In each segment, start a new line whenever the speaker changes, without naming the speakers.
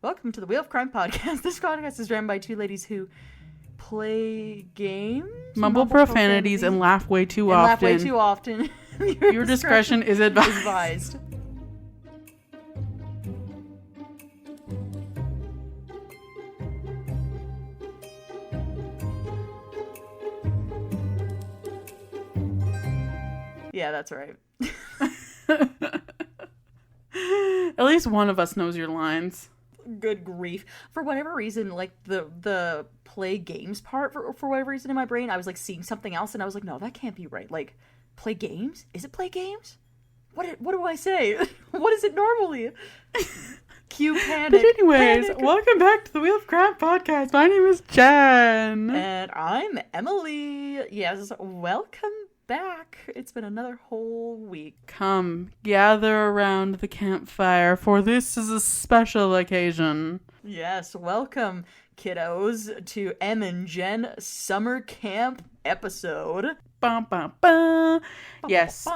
Welcome to the Wheel of Crime podcast. This podcast is ran by two ladies who play games,
mumble profanities, and laugh way too often. Your discretion is advised.
Yeah, that's right.
At least one of us knows your lines.
Good grief. For whatever reason, like the play games part, for whatever reason in my brain, I was like seeing something else and I was like, no, that can't be right. Like, play games? Is it play games? What do I say? What is it normally? Cue panic.
But anyways, welcome back to the Wheel of Crime podcast. My name is Jenn.
And I'm Emily. Yes, welcome back. It's been another whole week.
Come, gather around the campfire, for this is a special occasion.
Yes, welcome, kiddos, to Em and Jenn summer camp episode.
Bum, bum, bum. Yes,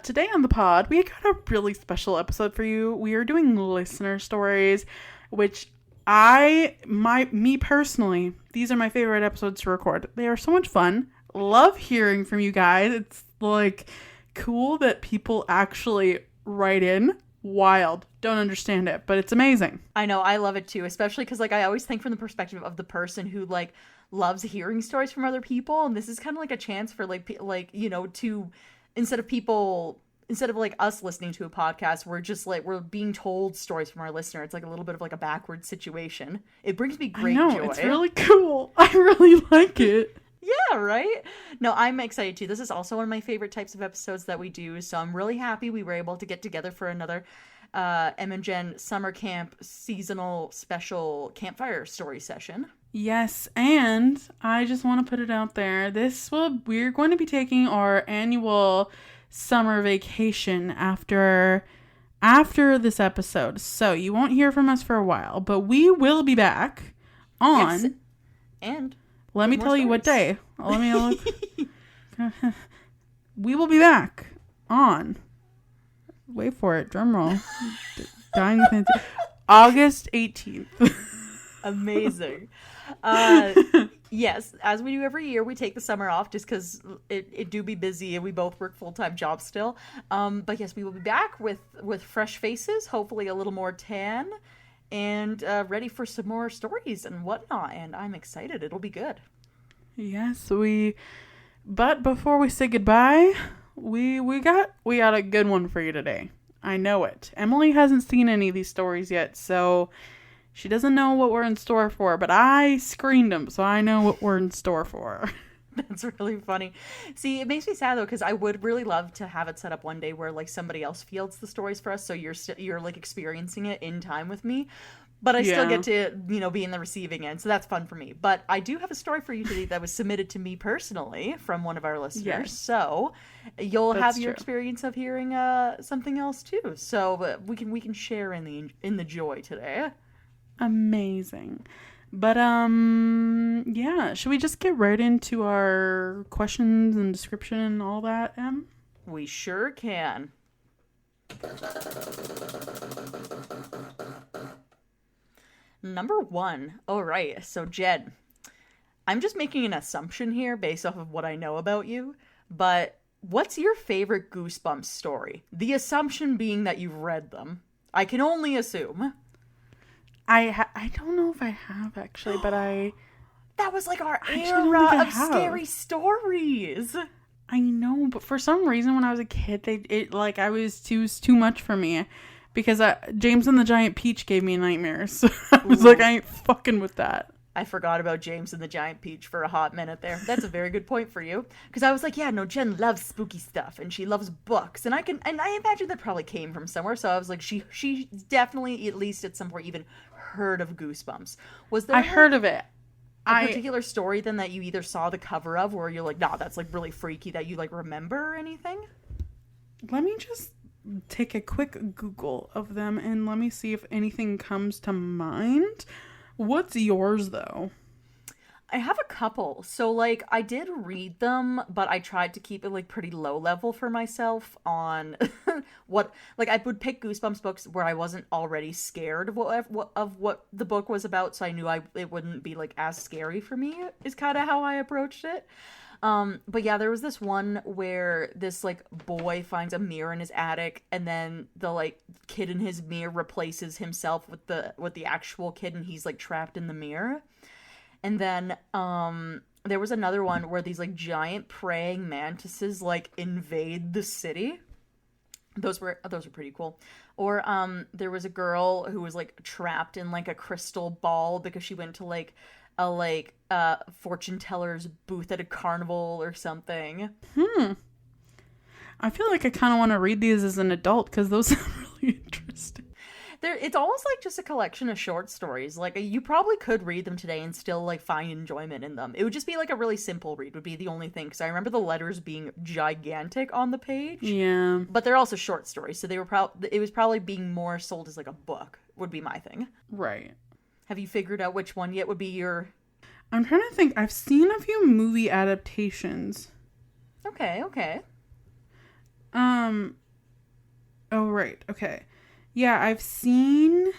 today on the pod, we got a really special episode for you. We are doing listener stories, which me personally, these are my favorite episodes to record. They are so much fun. Love hearing from you guys. It's like cool that people actually write in. Wild. Don't understand it, but it's amazing.
I know, I love it too, especially because like I always think from the perspective of the person who like loves hearing stories from other people, and this is kind of like a chance for like you know, to instead of like us listening to a podcast, we're being told stories from our listener. It's like a little bit of like a backward situation. It brings me great joy.
It's really cool. I really like it.
Yeah, right? No, I'm excited too. This is also one of my favorite types of episodes that we do, so I'm really happy we were able to get together for another Em and Jenn summer camp seasonal special campfire story session.
Yes, and I just want to put it out there. We're going to be taking our annual summer vacation after this episode. So you won't hear from us for a while, but we will be back on...
Yes. And...
Let me tell you what day. Let me look. We will be back on. Wait for it. Drum roll. August 18th.
Amazing. Yes, as we do every year, we take the summer off just because it do be busy and we both work full-time jobs still. But yes, we will be back with fresh faces, hopefully a little more tan, and ready for some more stories and whatnot, and I'm excited. It'll be good.
Yes, but before we say goodbye, we got a good one for you today. I know it. Emily hasn't seen any of these stories yet, so she doesn't know what we're in store for, but I screened them, so I know what we're in store for.
That's really funny. See, it makes me sad though, because I would really love to have it set up one day where like somebody else fields the stories for us, so you're like experiencing it in time with me, but I still get to, you know, be in the receiving end, so that's fun for me. But I do have a story for you today that was submitted to me personally from one of our listeners, so you'll have your experience of hearing something else too. So we can share in the joy today.
Amazing. But, yeah, should we just get right into our questions and description and all that, Em?
We sure can. Number 1. All right, so Jenn, I'm just making an assumption here based off of what I know about you, but what's your favorite Goosebumps story? The assumption being that you've read them. I can only assume.
I don't know if I have, actually, but
That was like our era of scary stories.
I know, but for some reason when I was a kid, I was too much for me. Because James and the Giant Peach gave me nightmares. So I was like, I ain't fucking with that.
I forgot about James and the Giant Peach for a hot minute there. That's a very good point for you. Because I was like, yeah, no, Jenn loves spooky stuff and she loves books. And I imagine that probably came from somewhere. So I was like, she definitely, at least at some point, even heard of Goosebumps. Was there
heard of it.
A particular story then that you either saw the cover of or you're like, nah, that's like really freaky, that you like remember or anything?
Let me just take a quick Google of them and let me see if anything comes to mind. What's yours though?
I have a couple. So, like, I did read them, but I tried to keep it, like, pretty low level for myself on what, like, I would pick Goosebumps books where I wasn't already scared of what the book was about, so I knew it wouldn't be, like, as scary for me, is kind of how I approached it. But yeah, there was this one where this, like, boy finds a mirror in his attic, and then the, like, kid in his mirror replaces himself with the actual kid, and he's, like, trapped in the mirror. And then, there was another one where these, like, giant praying mantises, like, invade the city. Those were pretty cool. Or, there was a girl who was, like, trapped in, like, a crystal ball because she went to, like, a fortune teller's booth at a carnival or something.
I feel like I kind of want to read these as an adult because those sound really interesting.
It's almost like just a collection of short stories. Like, you probably could read them today and still, like, find enjoyment in them. It would just be, like, a really simple read would be the only thing. Because I remember the letters being gigantic on the page.
Yeah.
But they're also short stories. So it was probably being more sold as, like, a book would be my thing.
Right.
Have you figured out which one yet would be your...
I'm trying to think. I've seen a few movie adaptations.
Okay.
Oh, right. Okay. Yeah, I've seen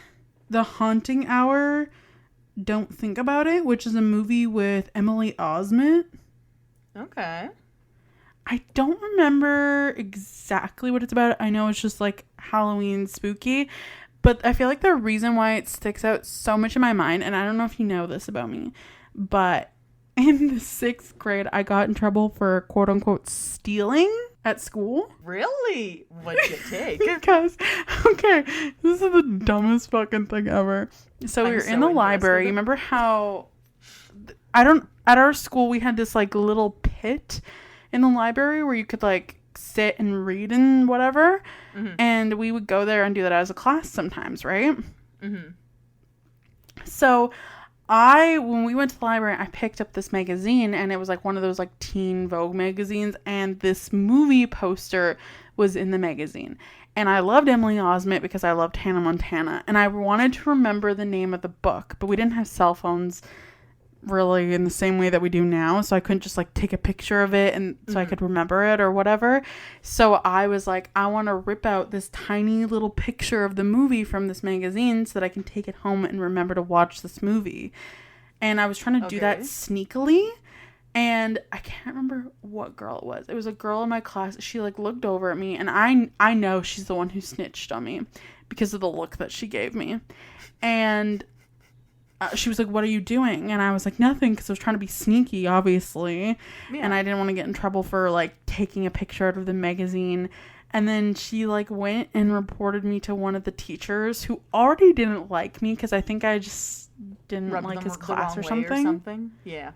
The Haunting Hour, Don't Think About It, which is a movie with Emily Osment.
Okay.
I don't remember exactly what it's about. I know it's just, like, Halloween spooky. But I feel like the reason why it sticks out so much in my mind, and I don't know if you know this about me, but in the 6th grade, I got in trouble for quote-unquote stealing at school.
Really? What'd you take?
Because, okay, this is the dumbest fucking thing ever. So we were in the library. Remember how, at our school, we had this, like, little pit in the library where you could, like, sit and read and whatever. Mm-hmm. And we would go there and do that as a class sometimes, right? Mm-hmm. So when we went to the library, I picked up this magazine, and it was, like, one of those, like, teen Vogue magazines, and this movie poster was in the magazine. And I loved Emily Osment because I loved Hannah Montana, and I wanted to remember the name of the book, but we didn't have cell phones really in the same way that we do now, so I couldn't just, like, take a picture of it and so I could remember it or whatever. So I was like, I want to rip out this tiny little picture of the movie from this magazine so that I can take it home and remember to watch this movie. And I was trying to do that sneakily, and I can't remember what girl it was. It was a girl in my class. She, like, looked over at me, and I know she's the one who snitched on me because of the look that she gave me. And she was like, what are you doing? And I was like, nothing, because I was trying to be sneaky, obviously. Yeah. And I didn't want to get in trouble for, like, taking a picture out of the magazine. And then she, like, went and reported me to one of the teachers who already didn't like me because I think I just didn't like his class or something.
Yeah.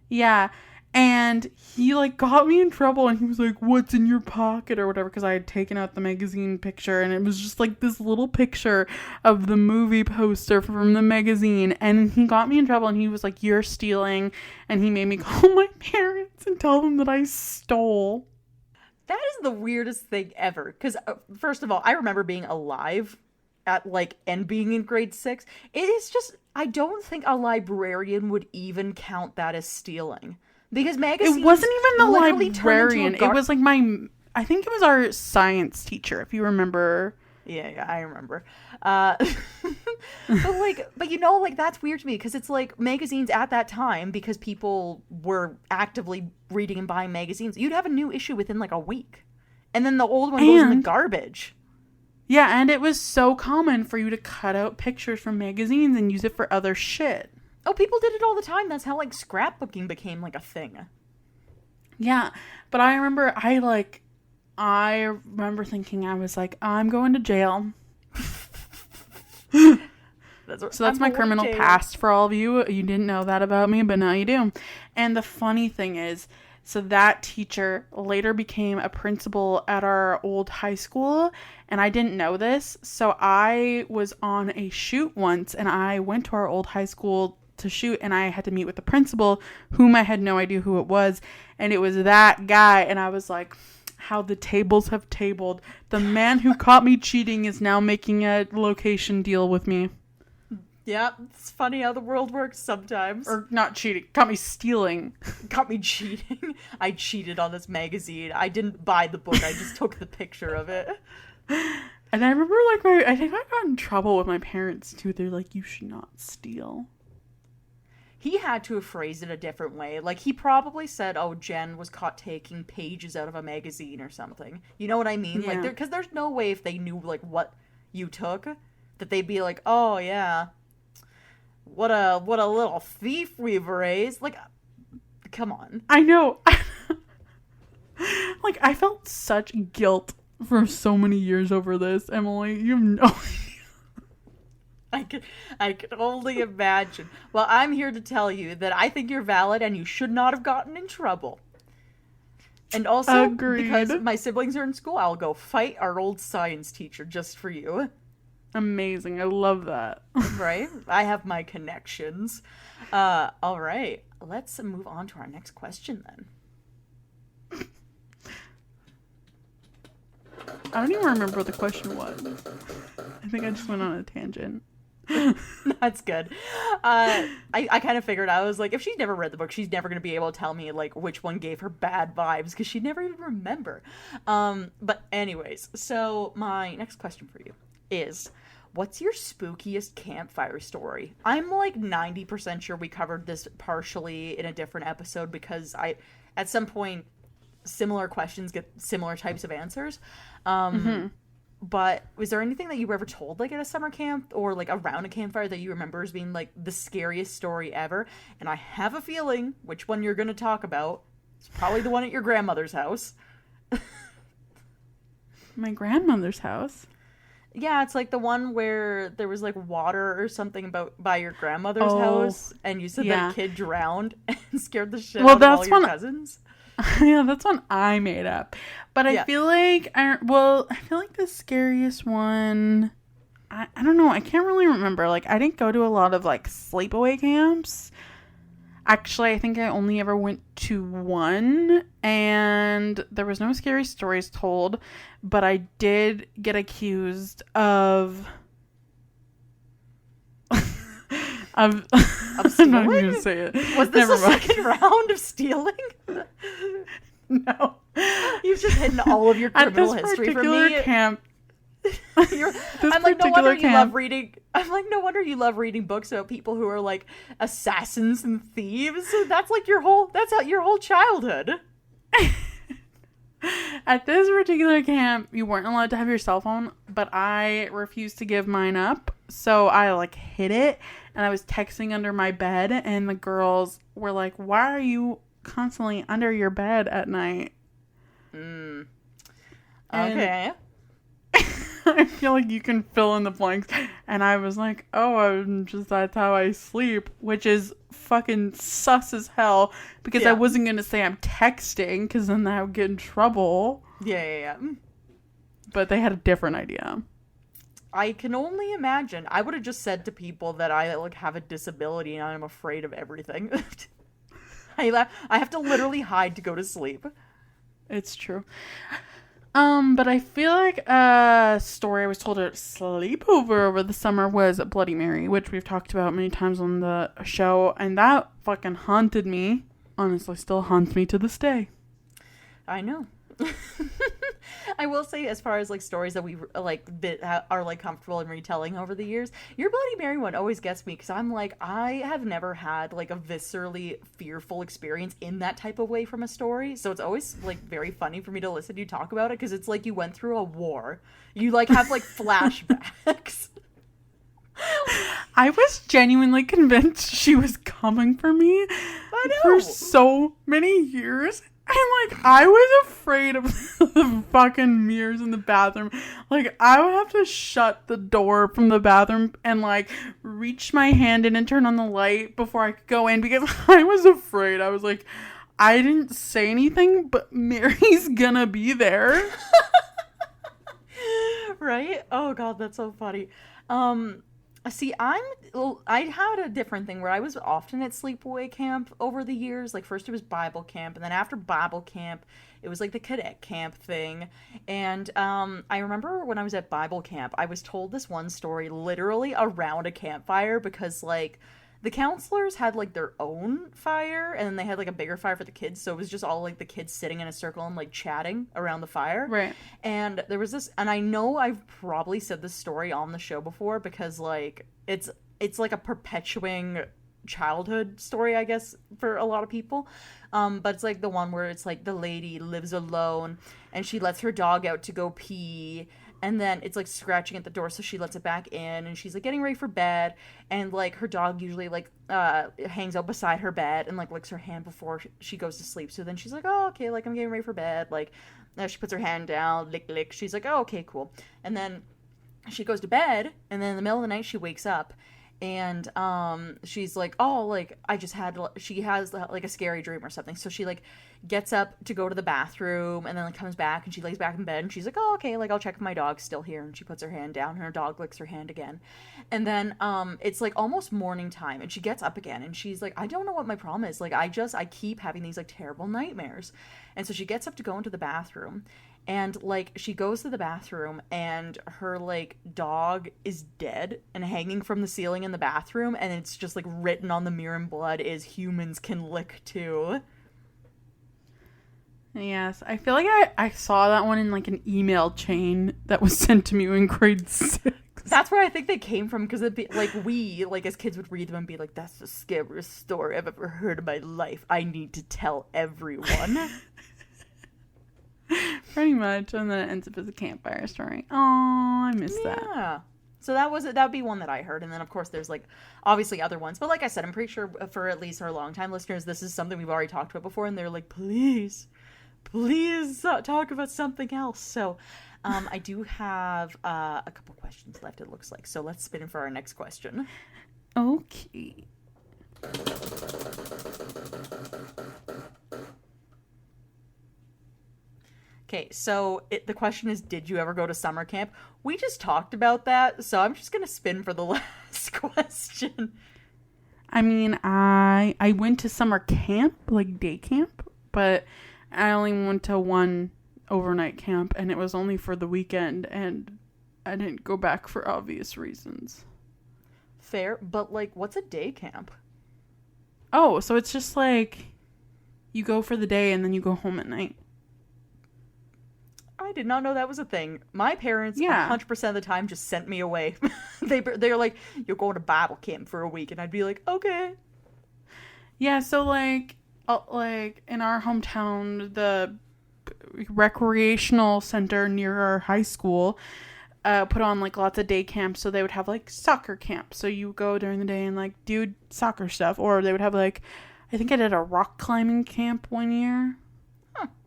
Yeah. And he, like, got me in trouble, and he was like, what's in your pocket or whatever, because I had taken out the magazine picture, and it was just, like, this little picture of the movie poster from the magazine. And he got me in trouble, and he was like, you're stealing, and he made me call my parents and tell them that I stole.
That is the weirdest thing ever, because first of all, I remember being alive at, like, and being in grade 6. It is just, I don't think a librarian would even count that as stealing. Because magazines,
it wasn't even the librarian. It was, like, I think it was our science teacher, if you remember.
Yeah, I remember. But you know, like, that's weird to me, because it's, like, magazines at that time, because people were actively reading and buying magazines, you'd have a new issue within, like, a week. And then the old one goes in the garbage.
Yeah, and it was so common for you to cut out pictures from magazines and use it for other shit.
Oh, people did it all the time. That's how, like, scrapbooking became, like, a thing.
Yeah, but I remember thinking, I was like, I'm going to jail. That's my criminal past for all of you. You didn't know that about me, but now you do. And the funny thing is, so that teacher later became a principal at our old high school, and I didn't know this. So I was on a shoot once, and I went to our old high school to shoot, and I had to meet with the principal, whom I had no idea who it was, and it was that guy. And I was like, how the tables have tabled. The man who caught me cheating is now making a location deal with me.
Yeah, it's funny how the world works sometimes.
Or not cheating. Got me stealing.
Got me cheating. I cheated on this magazine. I didn't buy the book. I just took the picture of it.
And I remember, I think I got in trouble with my parents, too. They're like, you should not steal.
He had to have phrased it a different way. Like, he probably said, oh, Jen was caught taking pages out of a magazine or something. You know what I mean?
Yeah.
Like, because there's no way if they knew, like, what you took, that they'd be like, oh, yeah. What a little thief we've raised. Like, come on.
I know. Like, I felt such guilt for so many years over this, Emily. You have no idea.
I could only imagine. Well, I'm here to tell you that I think you're valid and you should not have gotten in trouble. And also,
Agreed.
because my siblings are in school, I'll go fight our old science teacher just for you.
Amazing. I love that.
Right? I have my connections. All right. Let's move on to our next question then.
I don't even remember what the question was. I think I just went on a tangent.
That's good. I kind of figured, I was like, if she's never read the book, she's never going to be able to tell me, like, which one gave her bad vibes, because she'd never even remember. But anyways, so my next question for you is, what's your spookiest campfire story? I'm like 90% sure we covered this partially in a different episode, because at some point, similar questions get similar types of answers. But was there anything that you were ever told, like, at a summer camp or, like, around a campfire that you remember as being, like, the scariest story ever? And I have a feeling which one you're going to talk about. It's probably the one at your grandmother's house.
My grandmother's house?
Yeah, it's, like, the one where there was, like, water or something by your grandmother's house. And you said that a kid drowned and scared the shit out of all your cousins.
Yeah, that's one I made up. But I feel like, I feel like the scariest one, I don't know, I can't really remember. Like, I didn't go to a lot of, like, sleepaway camps. Actually, I think I only ever went to one, and there was no scary stories told, but I did get accused of I'm not even gonna say it.
Was this a second round of stealing?
No.
You've just hidden all of your criminal history from me.
Camp.
I'm like, no wonder you love reading. I'm like, no wonder you love reading books about people who are like assassins and thieves. That's like your whole childhood.
At this particular camp, you weren't allowed to have your cell phone, but I refused to give mine up. So I like hid it, and I was texting under my bed, and the girls were like, "Why are you constantly under your bed at night?"
Okay.
I feel like you can fill in the blanks. And I was like, oh, that's how I sleep, which is fucking sus as hell, because I wasn't going to say I'm texting, because then I would get in trouble.
Yeah.
But they had a different idea.
I can only imagine. I would have just said to people that I like have a disability and I'm afraid of everything. I have to literally hide to go to sleep.
It's true. But I feel like a story I was told at sleepover over the summer was Bloody Mary, which we've talked about many times on the show, and that fucking haunted me. Honestly, still haunts me to this day.
I know. I will say, as far as like stories that we like are like comfortable in retelling over the years, your Bloody Mary one always gets me, because I'm like, I have never had like a viscerally fearful experience in that type of way from a story, so it's always like very funny for me to listen to you talk about it, because it's like you went through a war. You like have like flashbacks.
I was genuinely convinced she was coming for me for so many years. And, like, I was afraid of the fucking mirrors in the bathroom. Like, I would have to shut the door from the bathroom and, like, reach my hand in and turn on the light before I could go in, because I was afraid. I was like, I didn't say anything, but Mary's gonna be there.
Right? Oh, God, that's so funny. See, I had a different thing where I was often at sleepaway camp over the years. Like first it was Bible camp, and then after Bible camp, it was like the cadet camp thing. And I remember when I was at Bible camp, I was told this one story literally around a campfire because like the counselors had like their own fire, and then they had like a bigger fire for the kids, so it was just all like the kids sitting in a circle and like chatting around the fire.
Right.
And there was this, and I know I've probably said this story on the show before because like it's like a perpetuating childhood story, I guess, for a lot of people. But it's like the one where it's like the lady lives alone and she lets her dog out to go pee, and then it's like scratching at the door, so she lets it back in, and she's like getting ready for bed, and like her dog usually like hangs out beside her bed and like licks her hand before she goes to sleep. So then she's like, oh, okay, like I'm getting ready for bed, like she puts her hand down, lick lick, she's like, oh, okay, cool. And then she goes to bed, and then in the middle of the night she wakes up, and she's like, oh, like I just had, she has like a scary dream or something, so she like gets up to go to the bathroom, and then like comes back, and she lays back in bed, and she's like, oh, okay, like I'll check if my dog's still here, and she puts her hand down, and her dog licks her hand again. And then it's like almost morning time, and she gets up again, and she's like, I don't know what my problem is, like I keep having these like terrible nightmares. And so she gets up to go into the bathroom, and like she goes to the bathroom, and her like dog is dead and hanging from the ceiling in the bathroom, and it's just like written on the mirror in blood is humans can lick too.
Yes, I feel like I saw that one in like an email chain that was sent to me in grade 6.
That's where I think they came from, because it'd be like, we like as kids would read them and be like, that's the scariest story I've ever heard in my life, I need to tell everyone.
Pretty much. And then it ends up as a campfire story. Oh, I miss that.
Yeah. So that would be one that I heard. And then of course there's like obviously other ones, but like I said, I'm pretty sure for at least our longtime listeners, this is something we've already talked about before, and they're like, please talk about something else. So I do have a couple questions left, it looks like, so let's spin in for our next question.
Okay.
Okay, so the question is, did you ever go to summer camp? We just talked about that, so I'm just gonna spin for the last question.
I mean, I went to summer camp, like day camp, but I only went to one overnight camp, and it was only for the weekend, and I didn't go back for obvious reasons.
Fair, but like, what's a day camp?
Oh, so it's just like you go for the day and then you go home at night.
I did not know that was a thing. My parents, 100% of the time, just sent me away. They're like, you're going to Bible camp for a week, and I'd be like, okay.
Yeah, so like in our hometown, the recreational center near our high school put on like lots of day camps, so they would have like soccer camp, so you go during the day and like do soccer stuff, or they would have like, I think I did a rock climbing camp one year.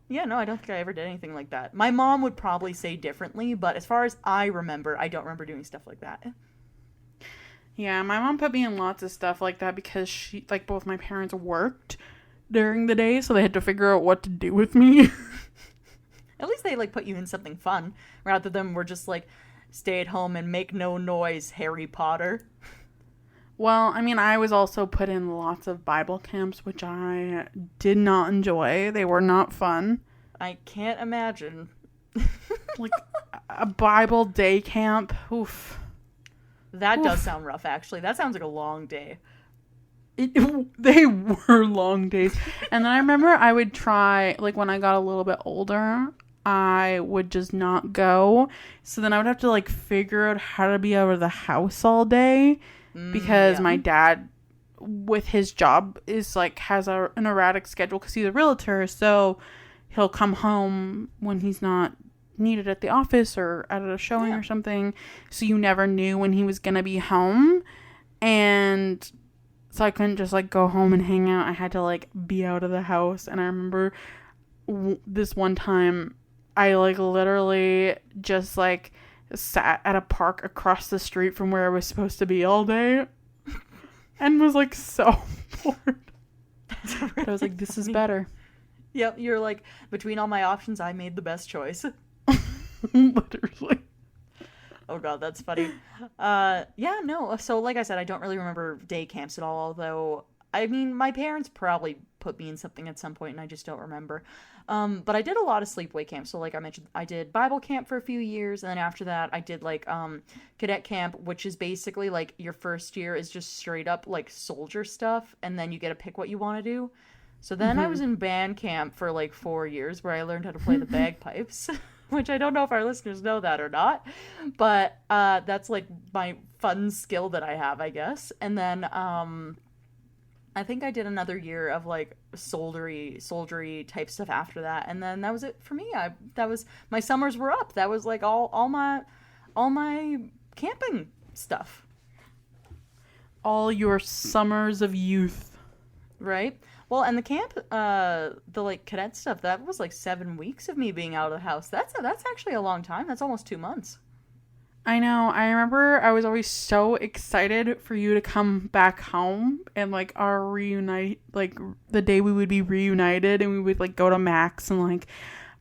Yeah, no, I don't think I ever did anything like that. My mom would probably say differently, but as far as I remember, I don't remember doing stuff like that.
Yeah, my mom put me in lots of stuff like that because she, like, both my parents worked during the day, so they had to figure out what to do with me.
At least they, like, put you in something fun, rather than we're just, like, stay at home and make no noise, Harry Potter.
Well, I mean, I was also put in lots of Bible camps, which I did not enjoy. They were not fun.
I can't imagine.
Like, a Bible day camp. Oof.
That does sound rough, actually. That sounds like a long day.
They were long days. And then I remember I would try, like, when I got a little bit older, I would just not go. So then I would have to, like, figure out how to be out of the house all day. Because my dad, with his job, is like has an erratic schedule because he's a realtor. So he'll come home when he's not needed at the office or at a showing or something. So you never knew when he was going to be home. And so I couldn't just like go home and hang out. I had to like be out of the house. And I remember this one time I like literally just like sat at a park across the street from where I was supposed to be all day and was like so bored. But I was like, this is better.
Yep, you're like, between all my options, I made the best choice.
Literally.
Oh god, that's funny. Yeah, no. So like I said, I don't really remember day camps at all, although I mean my parents probably put me in something at some point and I just don't remember. But I did a lot of sleepaway camps. So like I mentioned, I did Bible camp for a few years, and then after that I did like cadet camp, which is basically like your first year is just straight up like soldier stuff, and then you get to pick what you want to do. So then I was in band camp for like 4 years where I learned how to play the bagpipes. Which I don't know if our listeners know that or not, but that's like my fun skill that I have, I guess. And then I think I did another year of like soldiery type stuff after that, and then that was it for me. That was my summers were up. That was like all my camping stuff.
All your summers of youth.
Right? Well, and the camp, the like cadet stuff, that was like 7 weeks of me being out of the house. That's actually a long time. That's almost 2 months.
I know. I remember I was always so excited for you to come back home and like our reunite, like the day we would be reunited, and we would like go to Max and like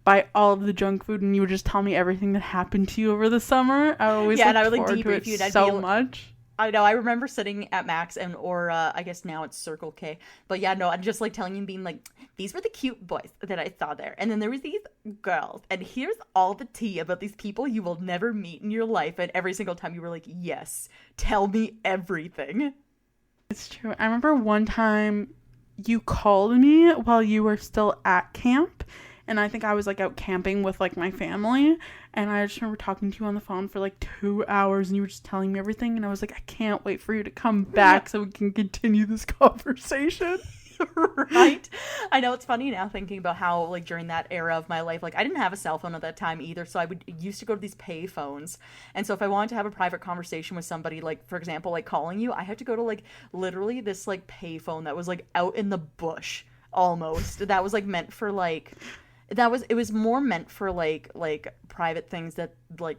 buy all of the junk food, and you would just tell me everything that happened to you over the summer. I always
and I would like
forward to
debrief
it
you.
so much.
I know. I remember sitting at Max or I guess now it's Circle K. But yeah, no, I'm just like telling you, being like, these were the cute boys that I saw there, and then there was these girls, and here's all the tea about these people you will never meet in your life. And every single time you were like, yes, tell me everything.
It's true. I remember one time you called me while you were still at camp, and I think I was like out camping with like my family, and I just remember talking to you on the phone for like 2 hours, and you were just telling me everything, and I was like, I can't wait for you to come back so we can continue this conversation.
Right? I know, it's funny now thinking about how like during that era of my life, like I didn't have a cell phone at that time either, so I would used to go to these pay phones, and so if I wanted to have a private conversation with somebody, like for example like calling you, I had to go to like literally this like pay phone that was like out in the bush almost, that was like meant for like it was more meant for like private things that like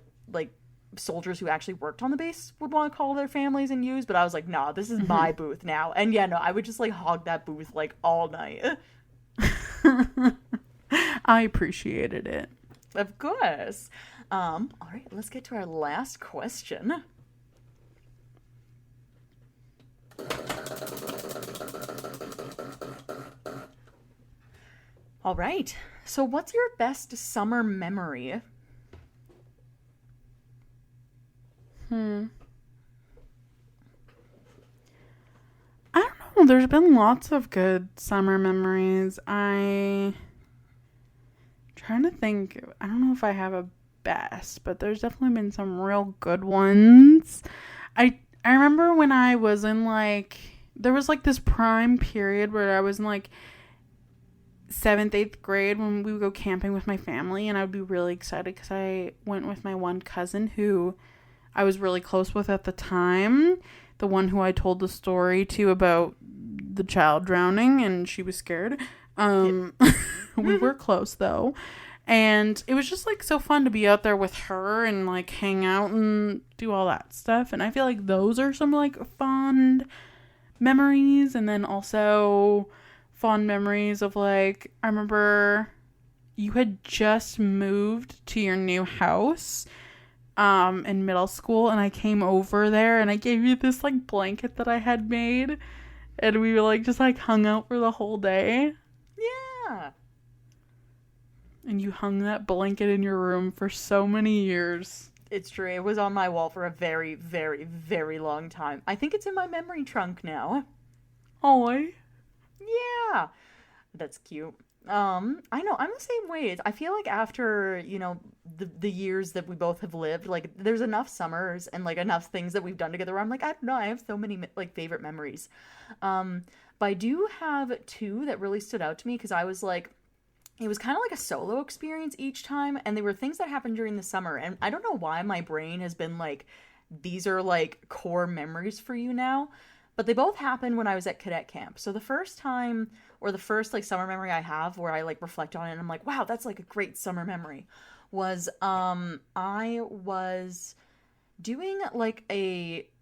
soldiers who actually worked on the base would want to call their families and use. But I was like, nah, this is my booth now. And yeah, no, I would just like hog that booth like all night.
I appreciated it.
Of course. All right, let's get to our last question. All right. So what's your best summer memory?
I don't know. There's been lots of good summer memories. Trying to think. I don't know if I have a best, but there's definitely been some real good ones. I remember when I was in like, there was like this prime period where I was in like 7th, 8th grade when we would go camping with my family, and I would be really excited because I went with my one cousin who I was really close with at the time, the one who I told the story to about the child drowning, and she was scared. We were close though, and it was just like so fun to be out there with her and like hang out and do all that stuff. And I feel like those are some like fond memories. And then also fond memories of like, I remember you had just moved to your new house in middle school, and I came over there and I gave you this like blanket that I had made, and we were like just like hung out for the whole day.
Yeah.
And you hung that blanket in your room for so many years.
It's true. It was on my wall for a very, very, very long time. I think it's in my memory trunk now.
Oh,
yeah. That's cute. I know, I'm the same way. I feel like after, you know, the years that we both have lived, like there's enough summers and like enough things that we've done together where I'm like, I don't know, I have so many like favorite memories. But I do have two that really stood out to me because I was like, it was kind of like a solo experience each time, and they were things that happened during the summer, and I don't know why my brain has been like, these are like core memories for you now. But they both happened when I was at cadet camp. So the first time, or the first like summer memory I have where I like reflect on it and I'm like, wow, that's like a great summer memory, was I was doing like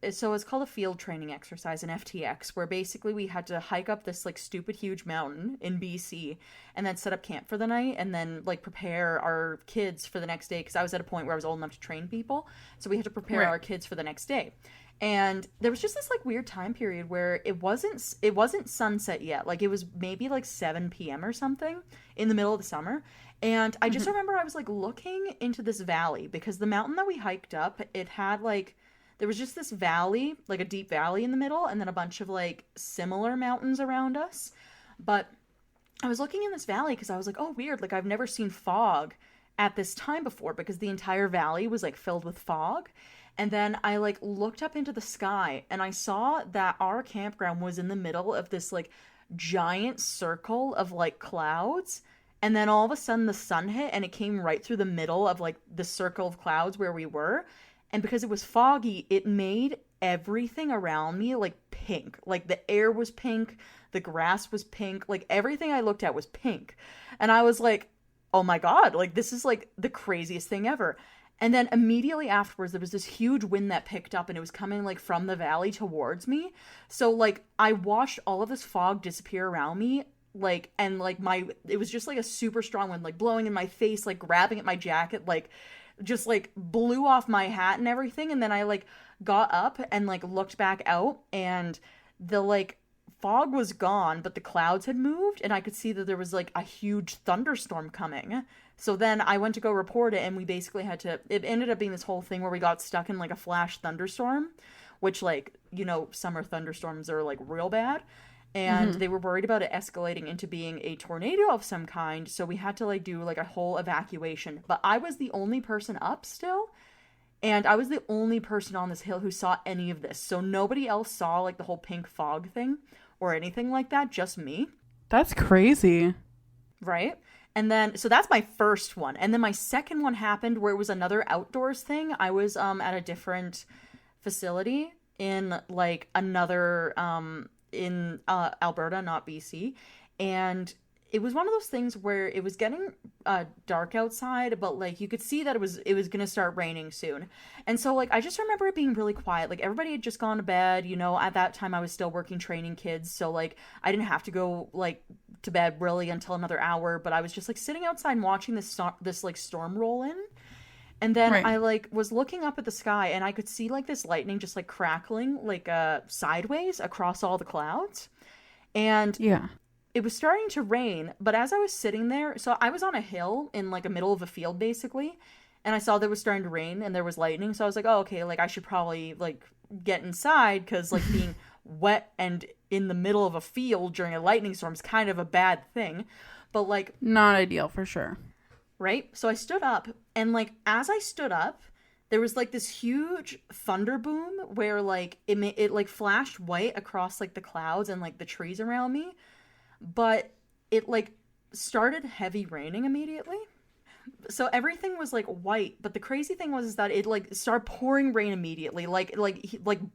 so it's called a field training exercise, an FTX, where basically we had to hike up this like stupid huge mountain in BC and then set up camp for the night and then like prepare our kids for the next day, because I was at a point where I was old enough to train people, so we had to prepare our kids for the next day. And there was just this like weird time period where it wasn't sunset yet. Like it was maybe like 7 p.m. or something in the middle of the summer. And I just remember I was like looking into this valley, because the mountain that we hiked up, it had like, there was just this valley, like a deep valley in the middle, and then a bunch of like similar mountains around us. But I was looking in this valley because I was like, oh, weird. Like I've never seen fog at this time before, because the entire valley was like filled with fog. And then I like looked up into the sky and I saw that our campground was in the middle of this like giant circle of like clouds. And then all of a sudden the sun hit and it came right through the middle of like the circle of clouds where we were. And because it was foggy, it made everything around me like pink. Like the air was pink, the grass was pink, like everything I looked at was pink. And I was like, oh my God, like this is like the craziest thing ever. And then immediately afterwards, there was this huge wind that picked up and it was coming like from the valley towards me. So like I watched all of this fog disappear around me, like, and like it was just like a super strong wind, like blowing in my face, like grabbing at my jacket, like just like blew off my hat and everything. And then I like got up and like looked back out and the like fog was gone, but the clouds had moved and I could see that there was like a huge thunderstorm coming. So then I went to go report it and we basically it ended up being this whole thing where we got stuck in like a flash thunderstorm, which like, you know, summer thunderstorms are like real bad. And they were worried about it escalating into being a tornado of some kind. So we had to like do like a whole evacuation. But I was the only person up still. And I was the only person on this hill who saw any of this. So nobody else saw like the whole pink fog thing or anything like that. Just me.
That's crazy.
Right? And then, so that's my first one. And then my second one happened where it was another outdoors thing. I was at a different facility in like another, in Alberta, not BC. And it was one of those things where it was getting dark outside, but like you could see that it was going to start raining soon. And so like I just remember it being really quiet. Like everybody had just gone to bed, you know. At that time I was still working training kids, so like I didn't have to go like to bed really until another hour, but I was just like sitting outside and watching this like storm roll in. And then I like was looking up at the sky and I could see like this lightning just like crackling like sideways across all the clouds. And yeah, it was starting to rain, but as I was sitting there, so I was on a hill in like a middle of a field basically, and I saw that it was starting to rain and there was lightning, so I was like, oh, okay, like I should probably like get inside, because like being wet and in the middle of a field during a lightning storm is kind of a bad thing, but like
not ideal for sure.
Right? So I stood up, and like as I stood up, there was like this huge thunder boom where like it like flashed white across like the clouds and like the trees around me. But it like started heavy raining immediately. So everything was like white, but the crazy thing was that it like started pouring rain immediately, like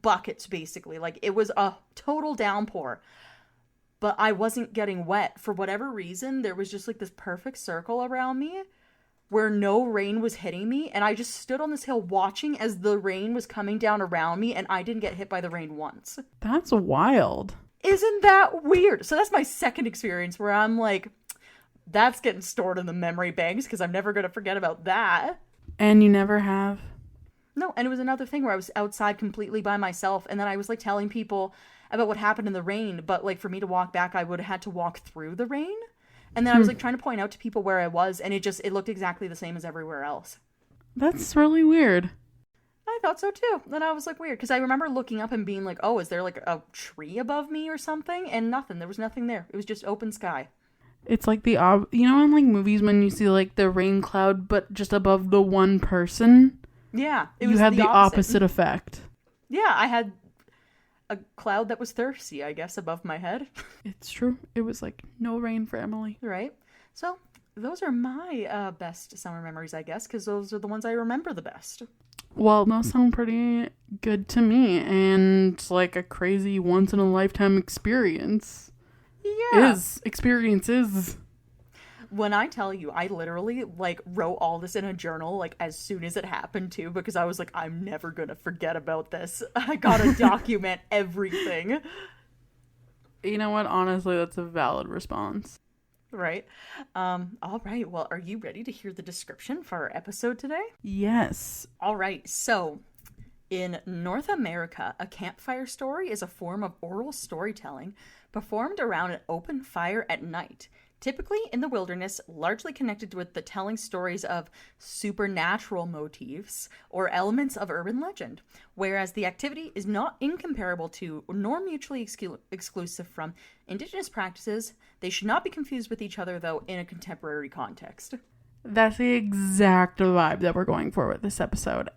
buckets basically. Like it was a total downpour. But I wasn't getting wet for whatever reason. There was just like this perfect circle around me where no rain was hitting me, and I just stood on this hill watching as the rain was coming down around me, and I didn't get hit by the rain once.
That's wild.
Isn't that weird? So that's my second experience where I'm like, that's getting stored in the memory banks because I'm never going to forget about that.
And you never have?
No, and it was another thing where I was outside completely by myself, and then I was like telling people about what happened in the rain, but like for me to walk back, I would have had to walk through the rain. And then I was like trying to point out to people where I was, and it looked exactly the same as everywhere else.
That's really weird.
I thought so too. Then I was like, weird, because I remember looking up and being like, oh, is there like a tree above me or something? And nothing. There was nothing there. It was just open sky.
It's like you know, in like movies when you see like the rain cloud, but just above the one person.
Yeah,
you had the opposite effect.
Yeah, I had a cloud that was thirsty, I guess, above my head.
It's true. It was like no rain for Emily.
Right. So those are my best summer memories, I guess, because those are the ones I remember the best.
Well, those sound pretty good to me, and like a crazy once-in-a-lifetime experience.
Yeah.
Experiences.
When I tell you, I literally like wrote all this in a journal like as soon as it happened too, because I was like, I'm never gonna forget about this. I gotta document everything.
You know what? Honestly, that's a valid response.
Right. All right. Well, are you ready to hear the description for our episode today?
Yes.
All right. So, in North America, a campfire story is a form of oral storytelling performed around an open fire at night, typically in the wilderness, largely connected with the telling stories of supernatural motifs or elements of urban legend, whereas the activity is not incomparable to nor mutually exclusive from indigenous practices. They should not be confused with each other, though, in a contemporary context.
That's the exact vibe that we're going for with this episode.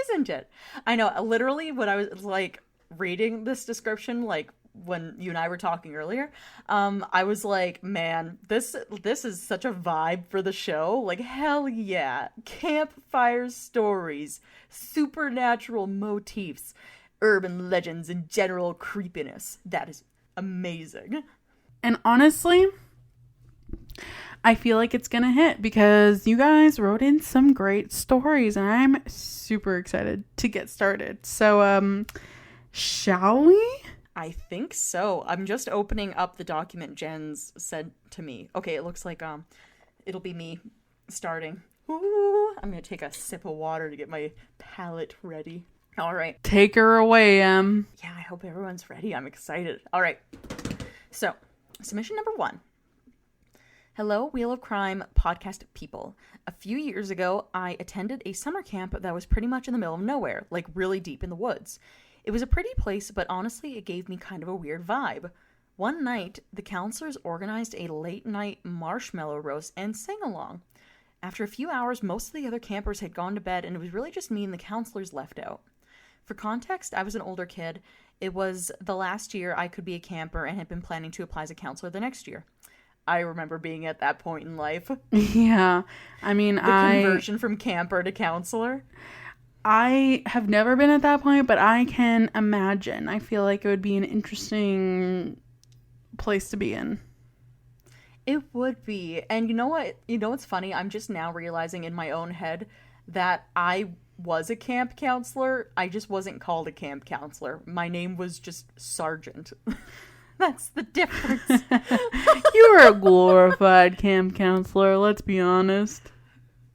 Isn't it? I know, literally, when I was, like, reading this description, like, when you and I were talking earlier, I was like, man, this is such a vibe for the show. Like, hell yeah. Campfire stories, supernatural motifs, urban legends, and general creepiness. That is amazing.
And honestly, I feel like it's gonna hit because you guys wrote in some great stories and I'm super excited to get started. So, shall we?
I think so. I'm just opening up the document Jen's sent to me. Okay, it looks like it'll be me starting. Ooh, I'm gonna take a sip of water to get my palate ready. All right.
Take her away, Em.
Yeah, I hope everyone's ready. I'm excited. All right. So, submission number 1. Hello, Wheel of Crime podcast people. A few years ago, I attended a summer camp that was pretty much in the middle of nowhere, like really deep in the woods. It was a pretty place, but honestly, it gave me kind of a weird vibe. One night, the counselors organized a late-night marshmallow roast and sing-along. After a few hours, most of the other campers had gone to bed, and it was really just me and the counselors left out. For context, I was an older kid. It was the last year I could be a camper and had been planning to apply as a counselor the next year. I remember being at that point in life.
Yeah. I mean,
the conversion from camper to counselor.
I have never been at that point, but I can imagine. I feel like it would be an interesting place to be in.
It would be. And you know what? You know what's funny? I'm just now realizing in my own head that I was a camp counselor. I just wasn't called a camp counselor. My name was just Sergeant. That's the difference.
You were a glorified camp counselor, let's be honest.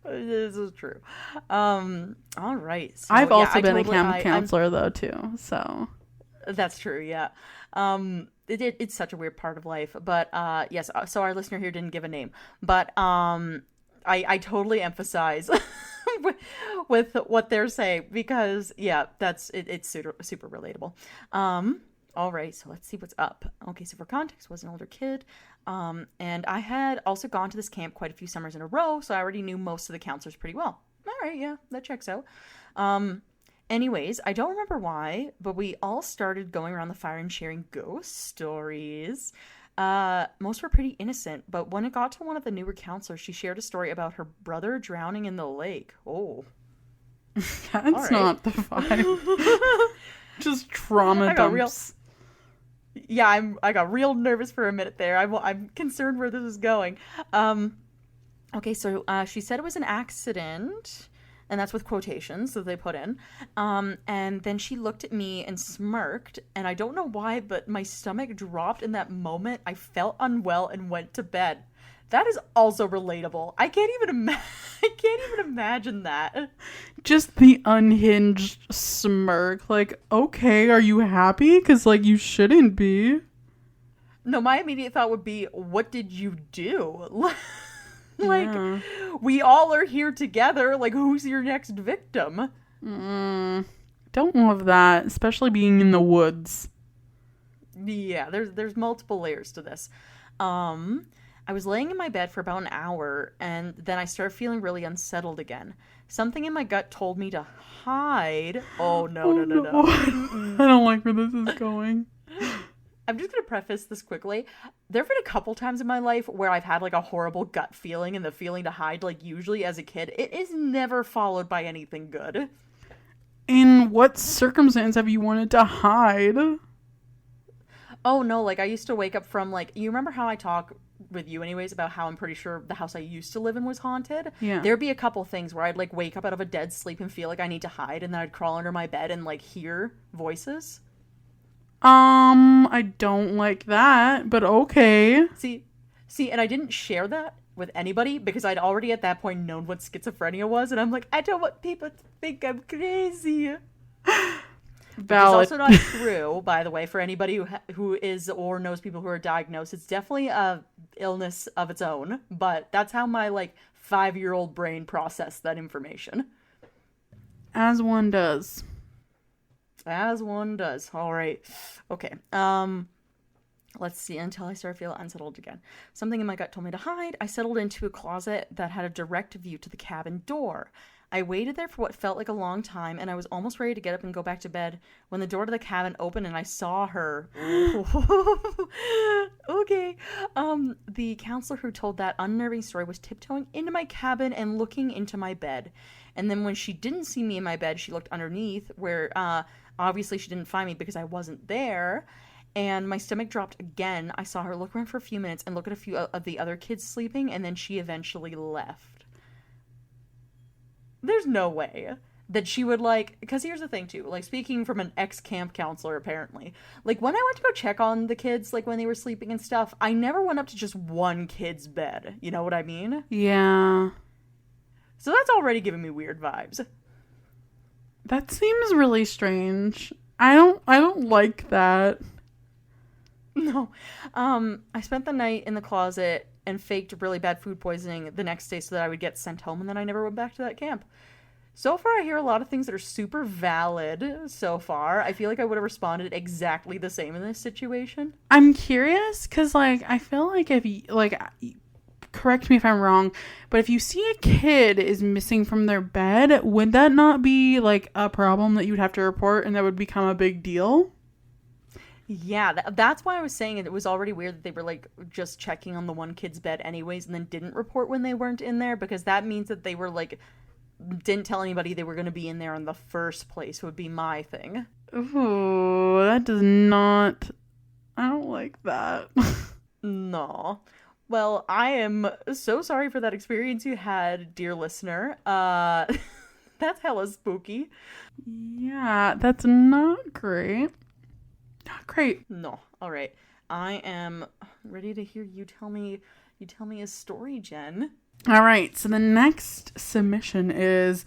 This is true. All right. So,
I've also been a camp counselor though too. So
that's true. Yeah. It's such a weird part of life. But yes. So our listener here didn't give a name, but I totally empathize with what they're saying because yeah, it's super relatable. All right, so let's see what's up. Okay, so for context, I was an older kid, and I had also gone to this camp quite a few summers in a row, so I already knew most of the counselors pretty well. All right, yeah, that checks out. Anyways, I don't remember why, but we all started going around the fire and sharing ghost stories. Most were pretty innocent, but when it got to one of the newer counselors, she shared a story about her brother drowning in the lake. Oh.
That's not the vibe. Just trauma dumps.
Yeah, I got real nervous for a minute there. I'm concerned where this is going. Okay, so she said it was an accident, and that's with quotations that they put in. And then she looked at me and smirked, and I don't know why, but my stomach dropped in that moment. I felt unwell and went to bed. That is also relatable. I can't even imagine that.
Just the unhinged smirk. Like, okay, are you happy? Because, like, you shouldn't be.
No, my immediate thought would be, what did you do? Like, yeah. We all are here together. Like, who's your next victim?
Don't love that, especially being in the woods.
Yeah, there's multiple layers to this. I was laying in my bed for about an hour, and then I started feeling really unsettled again. Something in my gut told me to hide. Oh, no.
I don't like where this is going.
I'm just going to preface this quickly. There have been a couple times in my life where I've had, like, a horrible gut feeling, and the feeling to hide, like, usually as a kid, it is never followed by anything good.
In what circumstance have you wanted to hide?
Oh, no, like, I used to wake up from, like, you remember how I talk with you anyways about how I'm pretty sure the house I used to live in was haunted.
Yeah.
There'd be a couple things where I'd like wake up out of a dead sleep and feel like I need to hide, and then I'd crawl under my bed and like hear voices.
I don't like that, but okay.
See, and I didn't share that with anybody because I'd already at that point known what schizophrenia was, and I'm like, I don't want people to think I'm crazy.
Valid.
It's also not true, by the way, for anybody who is or knows people who are diagnosed. It's definitely a illness of its own, but that's how my like 5-year-old brain processed that information.
As one does.
As one does. All right. Okay. Let's see, until I started feeling unsettled again. Something in my gut told me to hide. I settled into a closet that had a direct view to the cabin door. I waited there for what felt like a long time, and I was almost ready to get up and go back to bed when the door to the cabin opened and I saw her. Okay. The counselor who told that unnerving story was tiptoeing into my cabin and looking into my bed. And then when she didn't see me in my bed, she looked underneath where, obviously she didn't find me because I wasn't there. And my stomach dropped again. I saw her look around for a few minutes and look at a few of the other kids sleeping, and then she eventually left. There's no way that she would, like, because here's the thing, too, like, speaking from an ex-camp counselor, apparently, like, when I went to go check on the kids, like, when they were sleeping and stuff, I never went up to just one kid's bed, you know what I mean?
Yeah.
So that's already giving me weird vibes.
That seems really strange. I don't like that.
No. I spent the night in the closet and faked really bad food poisoning the next day so that I would get sent home, and then I never went back to that camp. So far, I hear a lot of things that are super valid so far. I feel like I would have responded exactly the same in this situation.
I'm curious, because, like, I feel like if you, like, correct me if I'm wrong, but if you see a kid is missing from their bed, would that not be, like, a problem that you would have to report and that would become a big deal?
Yeah, that's why I was saying it was already weird that they were, like, just checking on the one kid's bed anyways and then didn't report when they weren't in there, because that means that they were, like, didn't tell anybody they were going to be in there in the first place, would be my thing.
Ooh, that does not... I don't like that.
No. Well, I am so sorry for that experience you had, dear listener. That's hella spooky.
Yeah, that's not great. Not great.
No. All right. I am ready to hear you tell me a story, Jen.
All right. So the next submission is,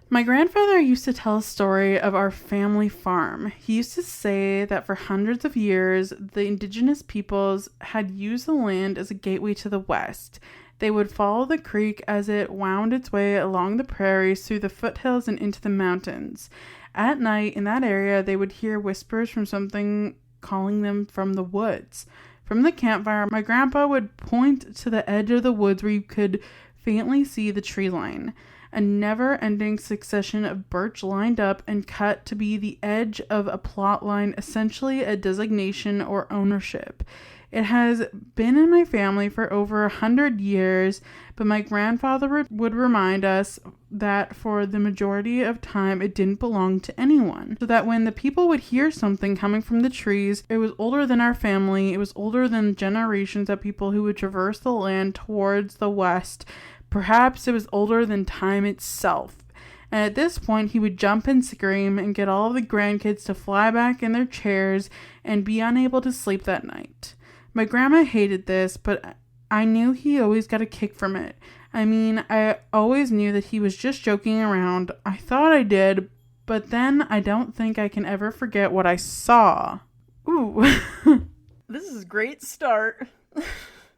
my grandfather used to tell a story of our family farm. He used to say that for hundreds of years, the indigenous peoples had used the land as a gateway to the west. They would follow the creek as it wound its way along the prairies through the foothills and into the mountains. At night, in that area, they would hear whispers from something calling them from the woods. From the campfire, my grandpa would point to the edge of the woods where you could faintly see the tree line. A never-ending succession of birch lined up and cut to be the edge of a plot line, essentially a designation or ownership. It has been in my family for over 100 years, but my grandfather would remind us that for the majority of time it didn't belong to anyone. So that when the people would hear something coming from the trees, it was older than our family, it was older than generations of people who would traverse the land towards the west. Perhaps it was older than time itself. And at this point, he would jump and scream and get all of the grandkids to fly back in their chairs and be unable to sleep that night. My grandma hated this, but I knew he always got a kick from it. I mean, I always knew that he was just joking around. I thought I did, but then I don't think I can ever forget what I saw. Ooh.
This is a great start.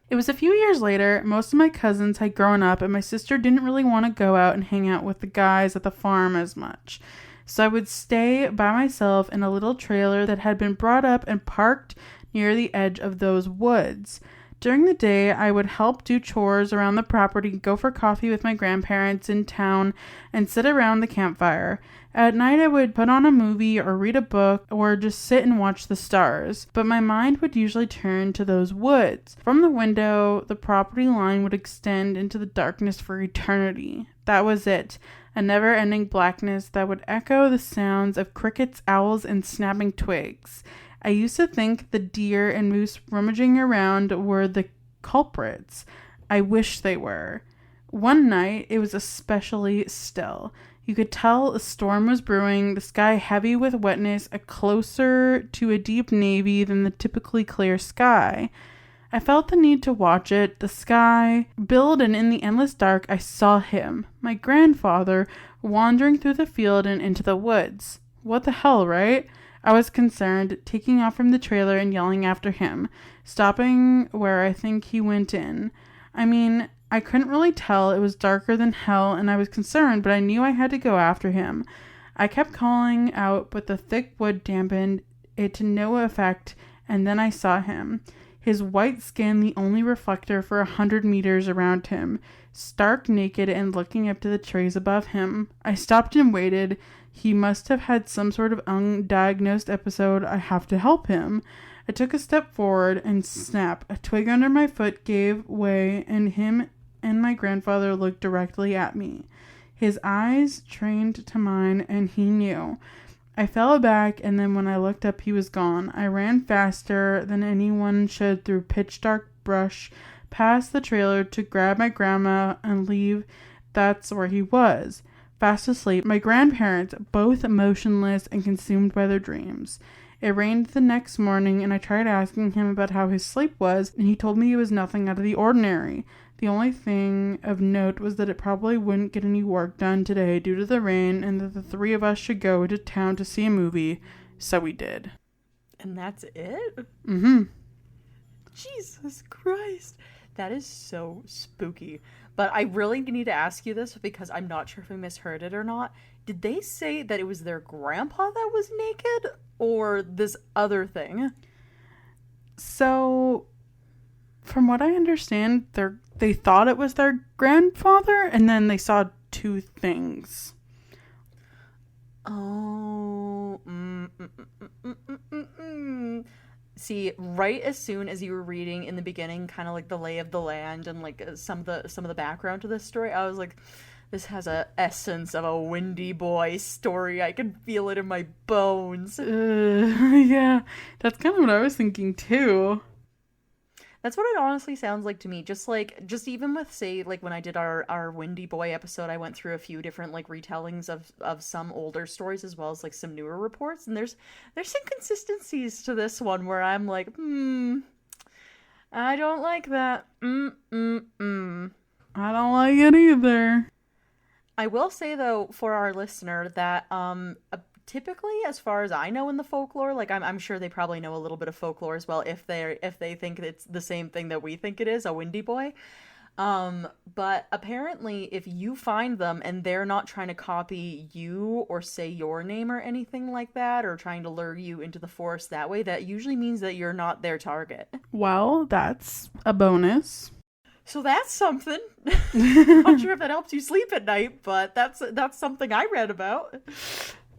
It was a few years later. Most of my cousins had grown up, and my sister didn't really want to go out and hang out with the guys at the farm as much. So I would stay by myself in a little trailer that had been brought up and parked near the edge of those woods. During the day, I would help do chores around the property, go for coffee with my grandparents in town, and sit around the campfire. At night, I would put on a movie or read a book or just sit and watch the stars. But my mind would usually turn to those woods. From the window, the property line would extend into the darkness for eternity. That was it. A never-ending blackness that would echo the sounds of crickets, owls, and snapping twigs. I used to think the deer and moose rummaging around were the culprits. I wish they were. One night, it was especially still. You could tell a storm was brewing, the sky heavy with wetness, closer to a deep navy than the typically clear sky. I felt the need to watch it, the sky build, and in the endless dark, I saw him, my grandfather, wandering through the field and into the woods. What the hell, right? I was concerned, taking off from the trailer and yelling after him, stopping where I think he went in. I mean, I couldn't really tell. It was darker than hell, and I was concerned, but I knew I had to go after him. I kept calling out, but the thick wood dampened it to no effect, and then I saw him. His white skin the only reflector for 100 meters around him, stark naked and looking up to the trees above him. I stopped and waited. He must have had some sort of undiagnosed episode. I have to help him. I took a step forward and snap. A twig under my foot gave way and him and my grandfather looked directly at me. His eyes trained to mine and he knew. I fell back, and then when I looked up, he was gone. I ran faster than anyone should through pitch dark brush, past the trailer to grab my grandma and leave. That's where he was, fast asleep. My grandparents, both motionless and consumed by their dreams. It rained the next morning, and I tried asking him about how his sleep was, and he told me it was nothing out of the ordinary. The only thing of note was that it probably wouldn't get any work done today due to the rain, and that the three of us should go to town to see a movie. So we did.
And that's it?
Mm-hmm.
Jesus Christ. That is so spooky. But I really need to ask you this because I'm not sure if I misheard it or not. Did they say that it was their grandpa that was naked or this other thing?
So, from what I understand, they thought it was their grandfather, and then they saw two things.
Oh. See, right as soon as you were reading in the beginning, kind of like the lay of the land and like some of the background to this story, I was like, this has a essence of a Windy Boy story. I can feel it in my bones.
Yeah, that's kind of what I was thinking too.
That's what it honestly sounds like to me. Just even with, say, like when I did our Windy Boy episode, I went through a few different like retellings of some older stories as well as like some newer reports, and there's some consistencies to this one where I'm like, I don't like that. I
don't like it either.
I will say though, for our listener, that typically, as far as I know in the folklore, like I'm sure they probably know a little bit of folklore as well if they think it's the same thing that we think it is, a Windy Boy. But apparently if you find them and they're not trying to copy you or say your name or anything like that, or trying to lure you into the forest that way, that usually means that you're not their target.
Well, that's a bonus.
So that's something. Not sure if that helps you sleep at night, but that's something I read about.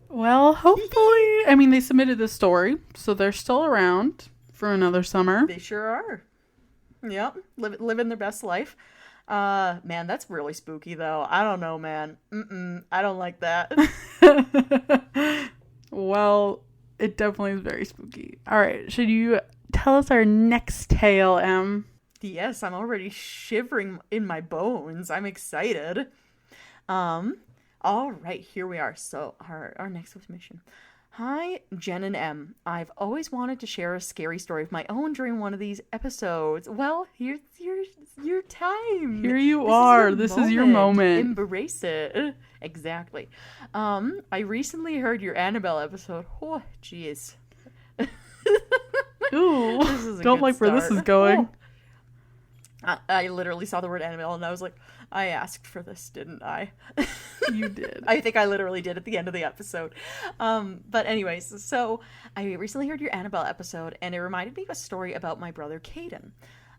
Well, hopefully. I mean, they submitted this story, so they're still around for another summer.
They sure are. Yep, living their best life. Man, that's really spooky, though. I don't know, man. I don't like that.
Well, it definitely is very spooky. All right, should you tell us our next tale, Em?
Yes, I'm already shivering in my bones. I'm excited. All right, here we are. So our next submission. Hi, Jenn and Em. I've always wanted to share a scary story of my own during one of these episodes. Well, here's your time.
Here you are. This is your moment.
Embrace it. Exactly. I recently heard your Annabelle episode. Oh, jeez.
Ooh, don't like where this is going.
Oh. I literally saw the word Annabelle and I was like, I asked for this, didn't I?
You did.
I think I literally did at the end of the episode. But anyways, so I recently heard your Annabelle episode and it reminded me of a story about my brother Caden.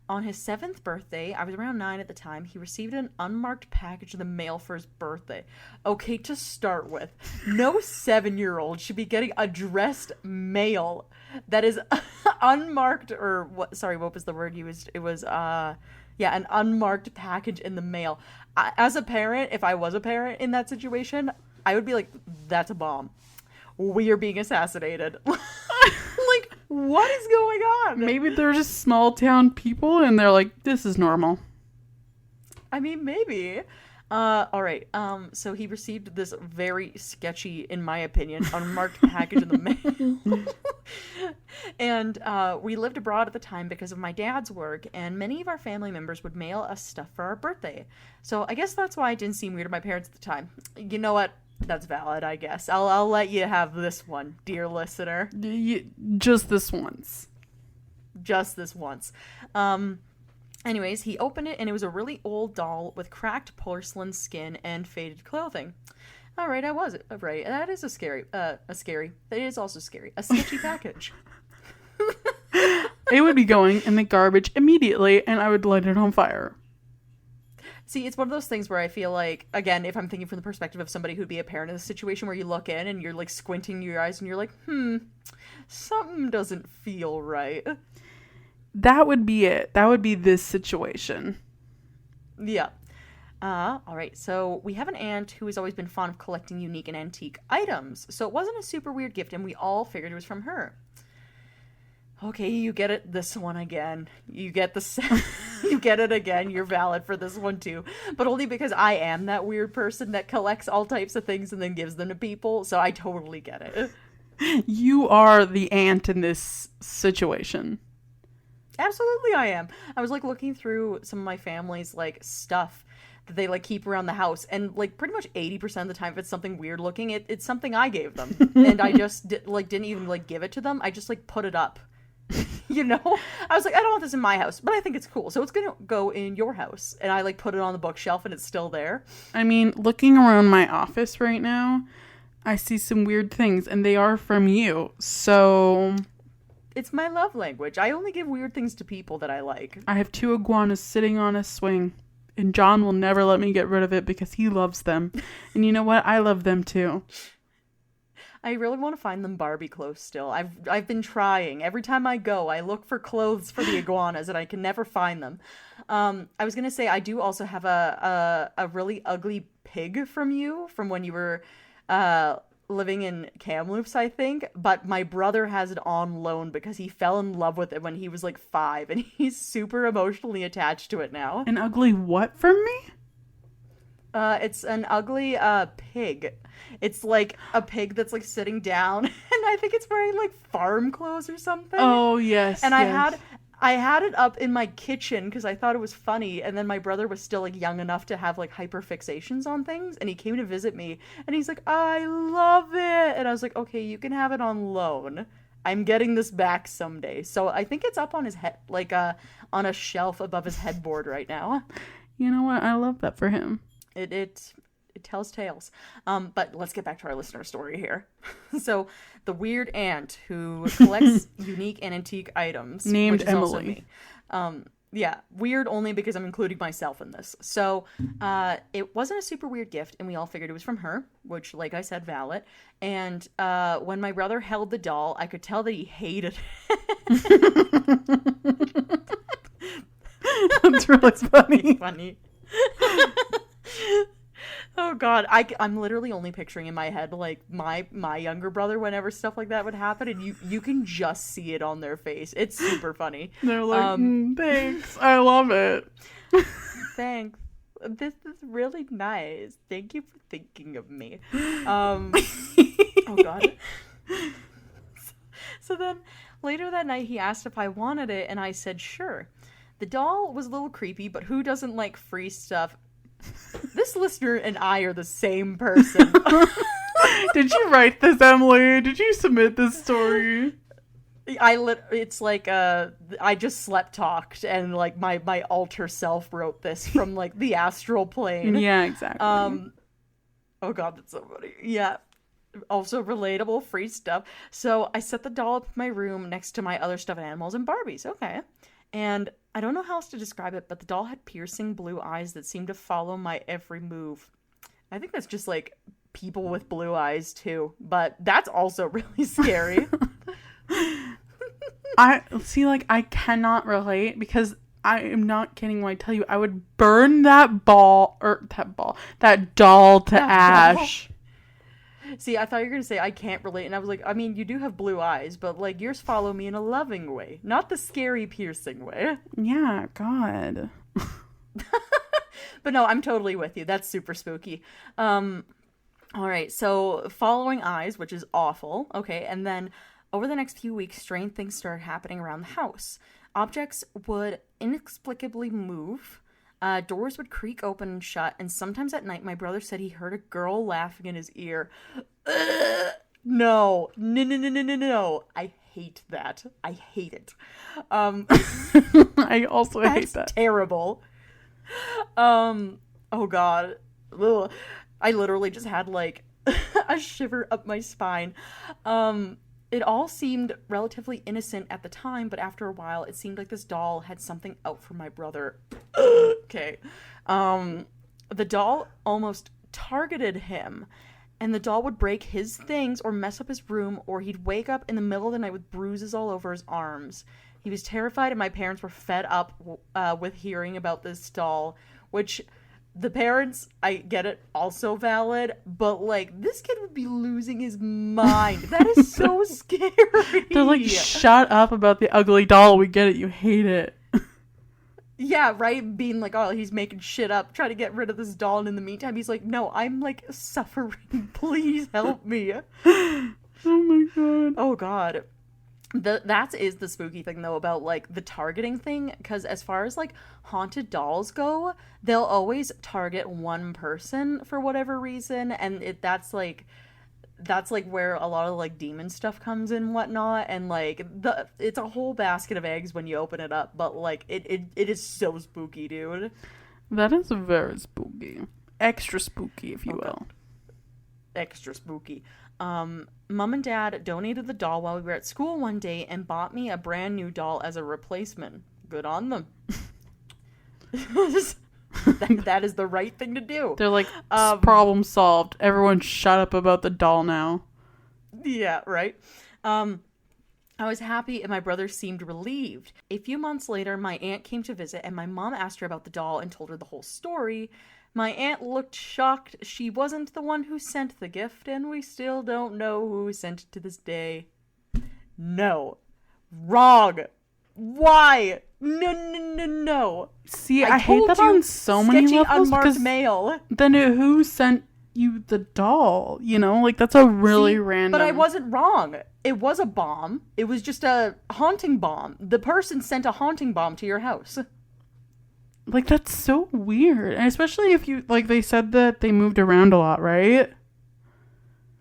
On his 7th birthday, I was around 9 at the time, he received an unmarked package in the mail for his birthday. Okay, to start with, no 7-year-old should be getting addressed mail that is unmarked, or what was the word used? It was, an unmarked package in the mail. As a parent, if I was a parent in that situation, I would be like, that's a bomb. We are being assassinated. Like, What is going on?
Maybe they're just small town people and they're like, this is normal.
I mean, maybe. All right. So he received this very sketchy, in my opinion, unmarked package in the mail. And we lived abroad at the time because of my dad's work, and many of our family members would mail us stuff for our birthday. So I guess that's why it didn't seem weird to my parents at the time. You know what? That's valid, I guess. I'll let you have this one, dear listener.
Just this once.
Just this once. Anyways, he opened it, and it was a really old doll with cracked porcelain skin and faded clothing. All right, I was right. That is that is also scary. A sketchy package.
It would be going in the garbage immediately, and I would light it on fire.
See, it's one of those things where I feel like, again, if I'm thinking from the perspective of somebody who'd be a parent in this situation where you look in and you're like squinting your eyes and you're like, something doesn't feel right.
That would be it. That would be this situation.
Yeah. All right. So we have an aunt who has always been fond of collecting unique and antique items. So it wasn't a super weird gift, and we all figured it was from her. Okay, you get it. This one again. You get you get it again. You're valid for this one too, but only because I am that weird person that collects all types of things and then gives them to people. So I totally get it.
You are the aunt in this situation.
Absolutely, I am. I was like looking through some of my family's like stuff that they like keep around the house, and like pretty much 80% of the time, if it's something weird looking, it's something I gave them, and I just didn't even like give it to them. I just like put it up. You know, I was like, I don't want this in my house, but I think it's cool, so it's gonna go in your house. And I like put it on the bookshelf, and it's still there.
I mean, looking around my office right now, I see some weird things, and they are from you. So
it's my love language. I only give weird things to people that I like.
I have 2 iguanas sitting on a swing, and John will never let me get rid of it because he loves them. And you know what? I love them too.
I really want to find them Barbie clothes still. I've been trying. Every time I go, I look for clothes for the iguanas, and I can never find them. I was going to say, I do also have a really ugly pig from you, from when you were living in Kamloops, I think. But my brother has it on loan because he fell in love with it when he was like 5, and he's super emotionally attached to it now.
An ugly what from me?
It's an ugly pig. It's like a pig that's like sitting down, and I think it's wearing like farm clothes or something.
Oh yes.
And
yes.
I had it up in my kitchen because I thought it was funny, and then my brother was still like young enough to have like hyperfixations on things, and he came to visit me, and he's like, I love it, and I was like, okay, you can have it on loan. I'm getting this back someday. So I think it's up on his head, like on a shelf above his headboard right now.
You know what? I love that for him.
It tells tales. But let's get back to our listener story here. So the weird aunt who collects unique and antique items,
named
which is
Emily.
Also me. Yeah, weird only because I'm including myself in this. So it wasn't a super weird gift, and we all figured it was from her, which, like I said, valid. And when my brother held the doll, I could tell that he hated it.
That's really funny.
Funny. Oh god, I'm literally only picturing in my head like my younger brother whenever stuff like that would happen, and you can just see it on their face. It's super funny.
They're like, thanks, I love it.
Thanks. This is really nice. Thank you for thinking of me. Oh god. So then later that night he asked if I wanted it, and I said sure. The doll was a little creepy, but who doesn't like free stuff? This listener and I are the same person.
Did you write this, Emily? Did you submit this story?
It's like I just slept talked, and like my alter self wrote this from like the astral plane.
Yeah, exactly.
Oh god, that's so funny. Yeah. Also relatable, free stuff. So I set the doll up in my room next to my other stuffed animals and Barbies. Okay. And I don't know how else to describe it, but the doll had piercing blue eyes that seemed to follow my every move. I think that's just like people with blue eyes too, but that's also really scary.
I cannot relate because I am not kidding when I tell you I would burn that doll to ash.
See, I thought you were going to say, I can't relate. And I was like, I mean, you do have blue eyes, but, like, yours follow me in a loving way. Not the scary, piercing way.
Yeah, God.
But no, I'm totally with you. That's super spooky. All right, so following eyes, which is awful. Okay, and then over the next few weeks, strange things started happening around the house. Objects would inexplicably move. Doors would creak open and shut, and sometimes at night my brother said he heard a girl laughing in his ear. No. I hate that. I hate it.
I also hate that.
That's terrible. Oh god. Ugh. I literally just had like a shiver up my spine. It all seemed relatively innocent at the time, but after a while, it seemed like this doll had something out for my brother. Okay. The doll almost targeted him, and the doll would break his things or mess up his room, or he'd wake up in the middle of the night with bruises all over his arms. He was terrified, and my parents were fed up with hearing about this doll, which... The parents, I get it, also valid, but, like, this kid would be losing his mind. That is so scary.
They're like, shut up about the ugly doll. We get it. You hate it.
Yeah, right? Being like, oh, he's making shit up, trying to get rid of this doll, and in the meantime, he's like, no, I'm, like, suffering. Please help me.
Oh, my God.
Oh, God. That is the spooky thing, though, about, like, the targeting thing, because as far as, like, haunted dolls go, they'll always target one person for whatever reason, and that's like where a lot of, like, demon stuff comes in and whatnot, and, like, it's a whole basket of eggs when you open it up, but, like, it is so spooky, dude.
That is very spooky. Extra spooky, if you will.
God. Extra spooky. Mom and Dad donated the doll while we were at school one day and bought me a brand new doll as a replacement. Good on them. that is the right thing to do.
They're like, problem solved. Everyone shut up about the doll now.
Yeah, right? I was happy and my brother seemed relieved. A few months later, my aunt came to visit and my mom asked her about the doll and told her the whole story. My aunt looked shocked. She wasn't the one who sent the gift, and we still don't know who sent it to this day. No. Wrong. Why? No.
See, I hate that on so many levels.
Unmarked mail.
Then who sent you the doll? You know, like, that's a really random...
But I wasn't wrong. It was a bomb. It was just a haunting bomb. The person sent a haunting bomb to your house.
Like, that's so weird. And especially if you, like, they said that they moved around a lot, right?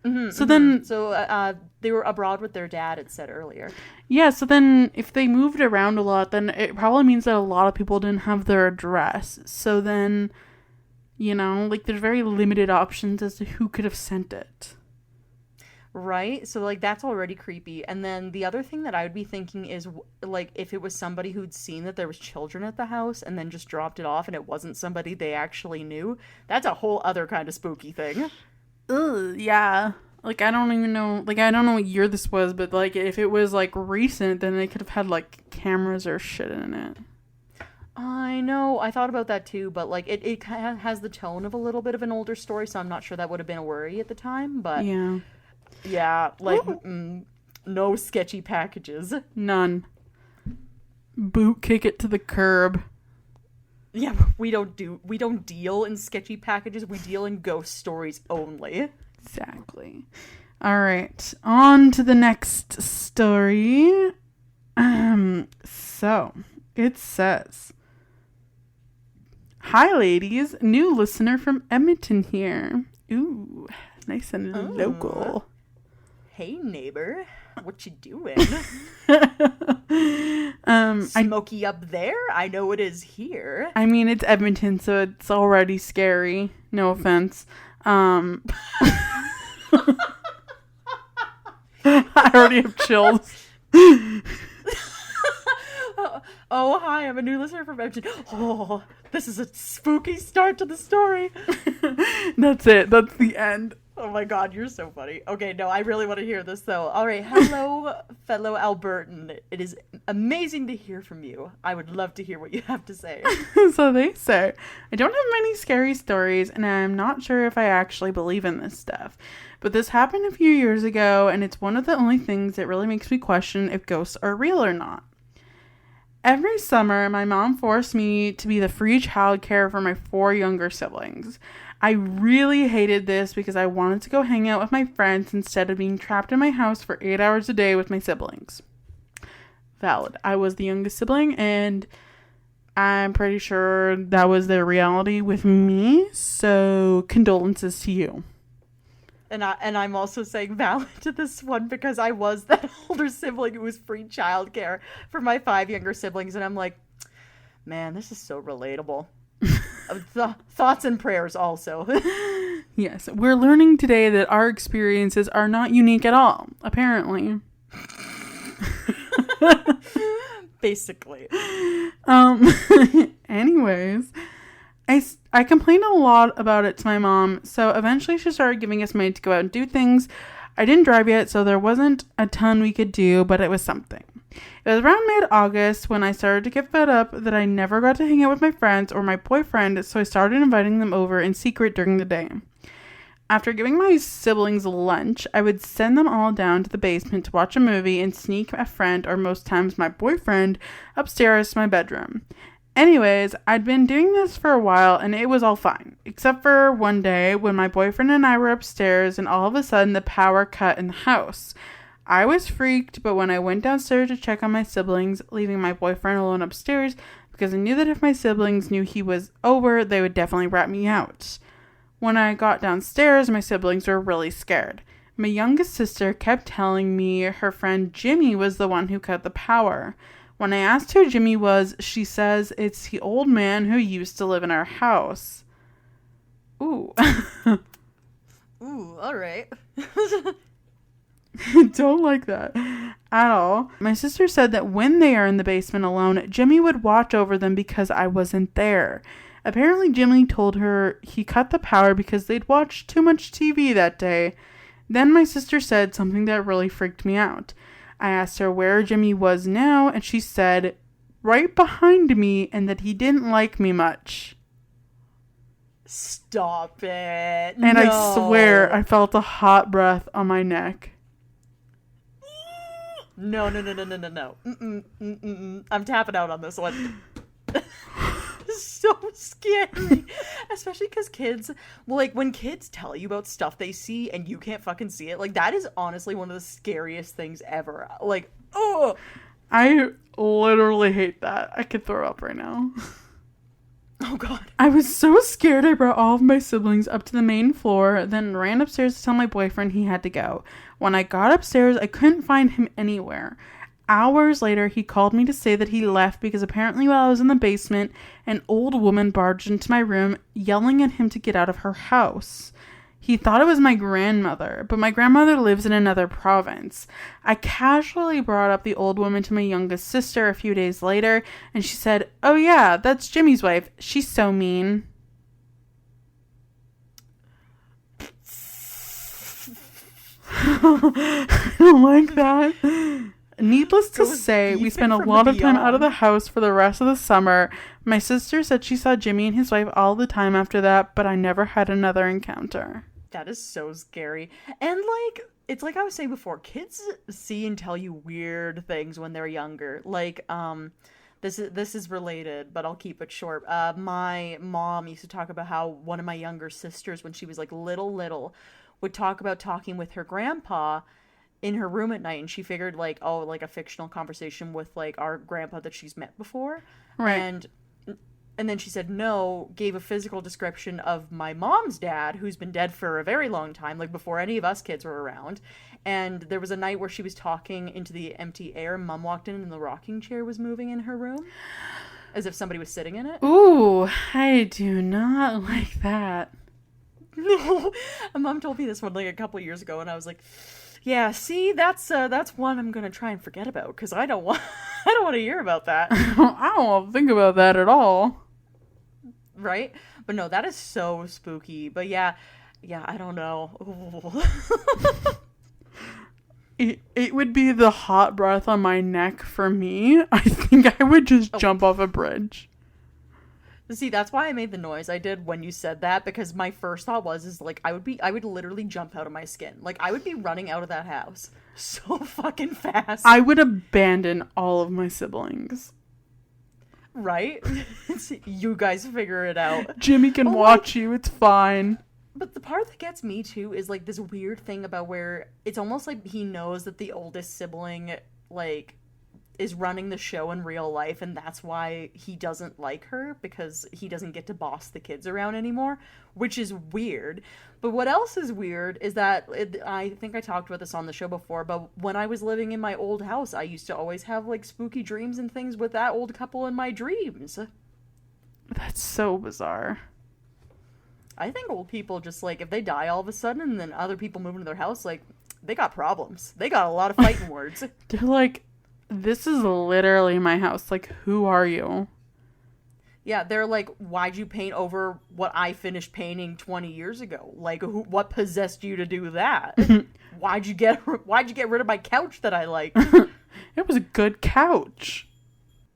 Mm-hmm,
so then...
So, they were abroad with their dad, it said earlier.
Yeah, so then if they moved around a lot, then it probably means that a lot of people didn't have their address. So then, you know, like, there's very limited options as to who could have sent it.
Right? So, like, that's already creepy. And then the other thing that I would be thinking is, like, if it was somebody who'd seen that there was children at the house and then just dropped it off and it wasn't somebody they actually knew, that's a whole other kind of spooky thing.
Ugh, yeah. Like, I don't even know, like, I don't know what year this was, but, like, if it was, like, recent, then they could have had, like, cameras or shit in it.
I know. I thought about that, too, but, like, it has the tone of a little bit of an older story, so I'm not sure that would have been a worry at the time, but...
Yeah.
Yeah, like, no sketchy packages.
None. Boot kick it to the curb.
Yeah, we don't deal in sketchy packages. We deal in ghost stories only.
Exactly. All right, on to the next story. So it says, "Hi, ladies. New listener from Edmonton here. Ooh, nice and local.
Hey, neighbor. What you doing? Smoky up there? I know it is here."
I mean, it's Edmonton, so it's already scary. No offense. I already have chills.
Oh, hi, I'm a new listener from Edmonton. Oh, this is a spooky start to the story.
That's it. That's the end.
Oh my god, you're so funny. Okay, no, I really want to hear this, though. All right, hello, fellow Albertan. It is amazing to hear from you. I would love to hear what you have to say.
So they say, I don't have many scary stories, and I'm not sure if I actually believe in this stuff. But this happened a few years ago, and it's one of the only things that really makes me question if ghosts are real or not. Every summer, my mom forced me to be the free childcare for my 4 younger siblings. I really hated this because I wanted to go hang out with my friends instead of being trapped in my house for 8 hours a day with my siblings. Valid. I was the youngest sibling, and I'm pretty sure that was their reality with me, so condolences to you.
And I'm also saying valid to this one because I was that older sibling who was free childcare for my 5 younger siblings, and I'm like, man, this is so relatable. Thoughts and prayers also.
Yes, we're learning today that our experiences are not unique at all, apparently.
Basically.
Anyways, I complained a lot about it to my mom, so eventually she started giving us money to go out and do things. I didn't drive yet, so there wasn't a ton we could do, but it was something. It was around mid-August when I started to get fed up that I never got to hang out with my friends or my boyfriend, so I started inviting them over in secret during the day. After giving my siblings lunch, I would send them all down to the basement to watch a movie and sneak a friend, or most times my boyfriend, upstairs to my bedroom. Anyways, I'd been doing this for a while and it was all fine, except for one day when my boyfriend and I were upstairs and all of a sudden the power cut in the house. I was freaked, but when I went downstairs to check on my siblings, leaving my boyfriend alone upstairs, because I knew that if my siblings knew he was over, they would definitely rat me out. When I got downstairs, my siblings were really scared. My youngest sister kept telling me her friend Jimmy was the one who cut the power. When I asked who Jimmy was, she says it's the old man who used to live in our house. Ooh.
Ooh, alright.
Don't like that at all. My sister said that when they are in the basement alone, Jimmy would watch over them because I wasn't there. Apparently, Jimmy told her he cut the power because they'd watched too much TV that day. Then my sister said something that really freaked me out. I asked her where Jimmy was now, and she said, right behind me, and that he didn't like me much.
Stop it.
And
no.
I swear I felt a hot breath on my neck.
No. I'm tapping out on this one. So scary. Especially because kids, like, when kids tell you about stuff they see and you can't fucking see it, like, that is honestly one of the scariest things ever. Like, oh,
I literally hate that. I could throw up right now.
Oh god.
I was so scared I brought all of my siblings up to the main floor, then ran upstairs to tell my boyfriend he had to go. When I got upstairs, I couldn't find him anywhere. Hours later, he called me to say that he left because apparently while I was in the basement, an old woman barged into my room, yelling at him to get out of her house. He thought it was my grandmother, but my grandmother lives in another province. I casually brought up the old woman to my youngest sister a few days later, and she said, "Oh yeah, that's Jimmy's wife. She's so mean." I don't like that. Needless to say, we spent a lot of time out of the house for the rest of the summer. My sister said she saw Jimmy and his wife all the time after that, but I never had another encounter.
That is so scary. And, like, it's like I was saying before, kids see and tell you weird things when they're younger. Like, this is related, but I'll keep it short. My mom used to talk about how one of my younger sisters, when she was, like, little, would talk about talking with her grandpa in her room at night, and she figured, like, oh, like a fictional conversation with, like, our grandpa that she's met before.
Right.
And then she said no, gave a physical description of my mom's dad, who's been dead for a very long time, like before any of us kids were around. And there was a night where she was talking into the empty air. Mom walked in and the rocking chair was moving in her room, as if somebody was sitting in it.
Ooh, I do not like that.
No, Mom told me this one like a couple years ago, and I was like, yeah, see, that's one I'm gonna try and forget about, because I don't want to hear about that.
I don't want to think about that at all.
Right? But no, that is so spooky. But yeah, I don't know.
It would be the hot breath on my neck for me. I think I would just jump off a bridge.
See, that's why I made the noise I did when you said that, because my first thought is like, I would literally jump out of my skin. Like, I would be running out of that house so fucking fast.
I would abandon all of my siblings.
Right? You guys figure it out.
Jimmy can watch you, it's fine.
But the part that gets me, too, is, like, this weird thing about where it's almost like he knows that the oldest sibling, like, is running the show in real life, and that's why he doesn't like her, because he doesn't get to boss the kids around anymore, which is weird. But what else is weird is that, I think I talked about this on the show before, but when I was living in my old house, I used to always have, like, spooky dreams and things with that old couple in my dreams.
That's so bizarre.
I think old people just, like, if they die all of a sudden and then other people move into their house, like, they got problems. They got a lot of fighting words.
They're like, this is literally my house. Like, who are you?
Yeah, they're like, why'd you paint over what I finished painting 20 years ago? Like, what possessed you to do that? Why'd you get rid of my couch that I liked?
It was a good couch.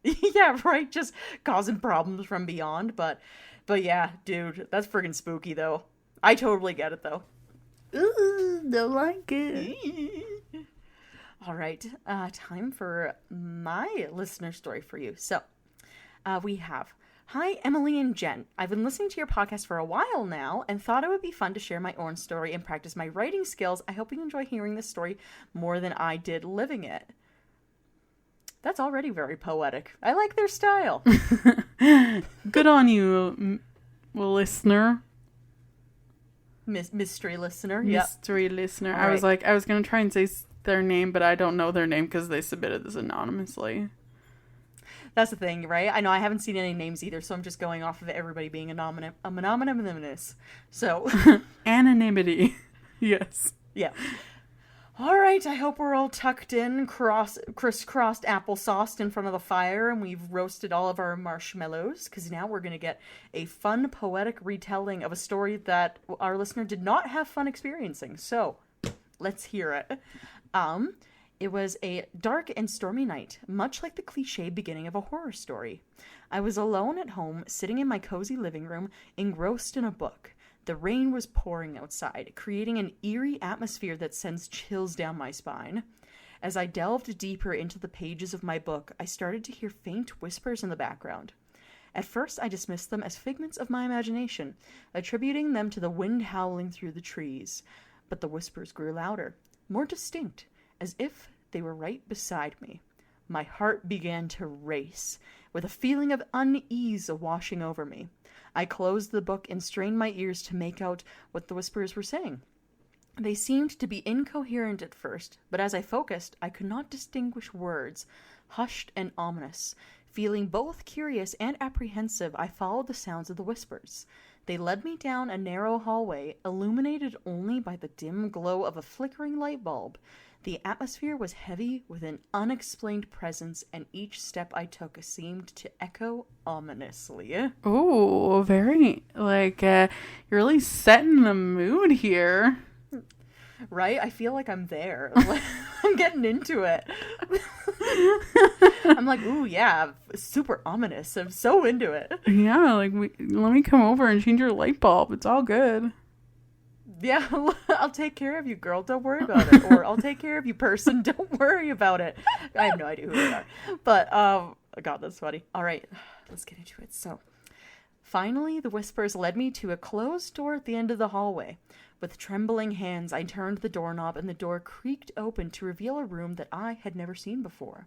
Yeah, right? Just causing problems from beyond. But yeah, dude, that's friggin' spooky, though. I totally get it, though.
Ooh, don't like it.
All right, time for my listener story for you. So, we have, hi, Emily and Jen. I've been listening to your podcast for a while now and thought it would be fun to share my own story and practice my writing skills. I hope you enjoy hearing this story more than I did living it. That's already very poetic. I like their style.
Good on you, listener.
Mystery listener.
Mystery listener.
All
I was
right.
like, I was going to try and say their name, but I don't know their name because they submitted this anonymously.
That's the thing, right? I know I haven't seen any names either, so I'm just going off of everybody being anonymous. So.
Anonymity. Yes.
Yeah. All right, I hope we're all tucked in, crisscrossed applesauced in front of the fire, and we've roasted all of our marshmallows, because now we're going to get a fun, poetic retelling of a story that our listener did not have fun experiencing. So, let's hear it. It was a dark and stormy night, much like the cliche beginning of a horror story. I was alone at home, sitting in my cozy living room, engrossed in a book. The rain was pouring outside, creating an eerie atmosphere that sends chills down my spine. As I delved deeper into the pages of my book, I started to hear faint whispers in the background. At first, I dismissed them as figments of my imagination, attributing them to the wind howling through the trees. But the whispers grew louder, more distinct, as if they were right beside me. My heart began to race, with a feeling of unease washing over me. I closed the book and strained my ears to make out what the whispers were saying. They seemed to be incoherent at first, but as I focused, I could not distinguish words, hushed and ominous. Feeling both curious and apprehensive, I followed the sounds of the whispers. They led me down a narrow hallway, illuminated only by the dim glow of a flickering light bulb. The atmosphere was heavy with an unexplained presence, and each step I took seemed to echo ominously.
Oh, very, you're really setting the mood here.
Right? I feel like I'm there. I'm getting into it. I'm like, ooh, yeah, super ominous. I'm so into it.
Yeah, let me come over and change your light bulb. It's all good.
Yeah, I'll take care of you, girl. Don't worry about it. Or I'll take care of you, person. Don't worry about it. I have no idea who they are. But, God, that's funny. All right, let's get into it. So, finally, the whispers led me to a closed door at the end of the hallway. With trembling hands, I turned the doorknob and the door creaked open to reveal a room that I had never seen before.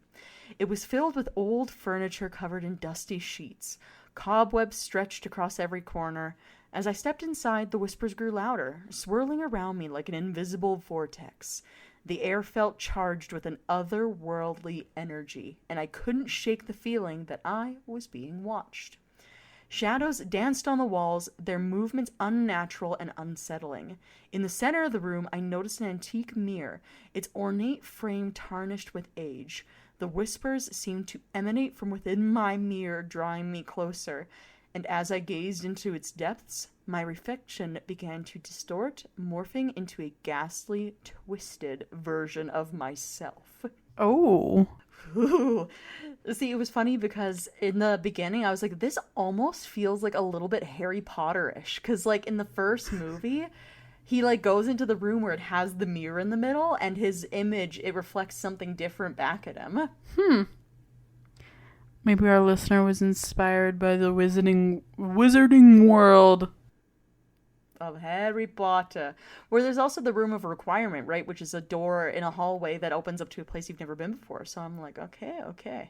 It was filled with old furniture covered in dusty sheets. Cobwebs stretched across every corner. As I stepped inside, the whispers grew louder, swirling around me like an invisible vortex. The air felt charged with an otherworldly energy, and I couldn't shake the feeling that I was being watched. Shadows danced on the walls, their movements unnatural and unsettling. In the center of the room, I noticed an antique mirror, its ornate frame tarnished with age. The whispers seemed to emanate from within my mirror, drawing me closer. and as I gazed into its depths, my reflection began to distort, morphing into a ghastly, twisted version of myself.
Oh.
Ooh. See, it was funny because in the beginning I was like, this almost feels like a little bit Harry Potter-ish, because like in the first movie he like goes into the room where it has the mirror in the middle, and his image, it reflects something different back at him.
Maybe our listener was inspired by the wizarding world
of Harry Potter, where there's also the room of requirement, right, which is a door in a hallway that opens up to a place you've never been before. So I'm like, okay,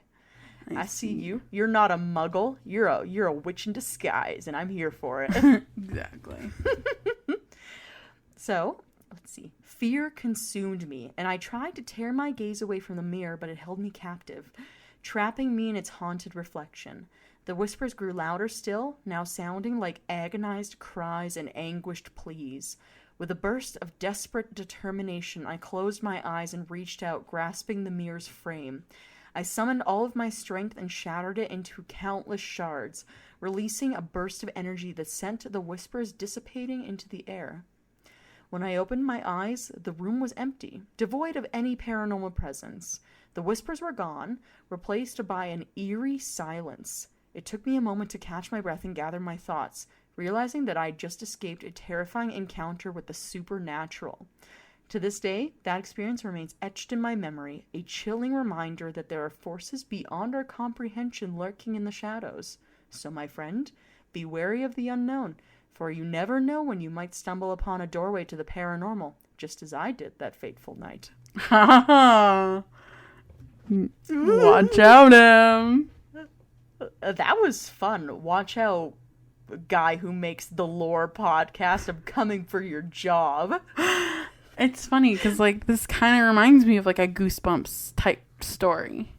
I see you. You're not a muggle. You're a witch in disguise, and I'm here for it.
Exactly.
So let's see. Fear consumed me, and I tried to tear my gaze away from the mirror, but it held me captive, trapping me in its haunted reflection. The whispers grew louder still, now sounding like agonized cries and anguished pleas. With a burst of desperate determination, I closed my eyes and reached out, grasping the mirror's frame. I summoned all of my strength and shattered it into countless shards, releasing a burst of energy that sent the whispers dissipating into the air. When I opened my eyes, the room was empty, devoid of any paranormal presence. The whispers were gone, replaced by an eerie silence. It took me a moment to catch my breath and gather my thoughts, realizing that I had just escaped a terrifying encounter with the supernatural. To this day, that experience remains etched in my memory, a chilling reminder that there are forces beyond our comprehension lurking in the shadows. So, my friend, be wary of the unknown, for you never know when you might stumble upon a doorway to the paranormal, just as I did that fateful night.
Watch out, Em.
That was fun. Watch out, guy who makes the lore podcast. I'm coming for your job.
It's funny because like this kind of reminds me of like a Goosebumps type story.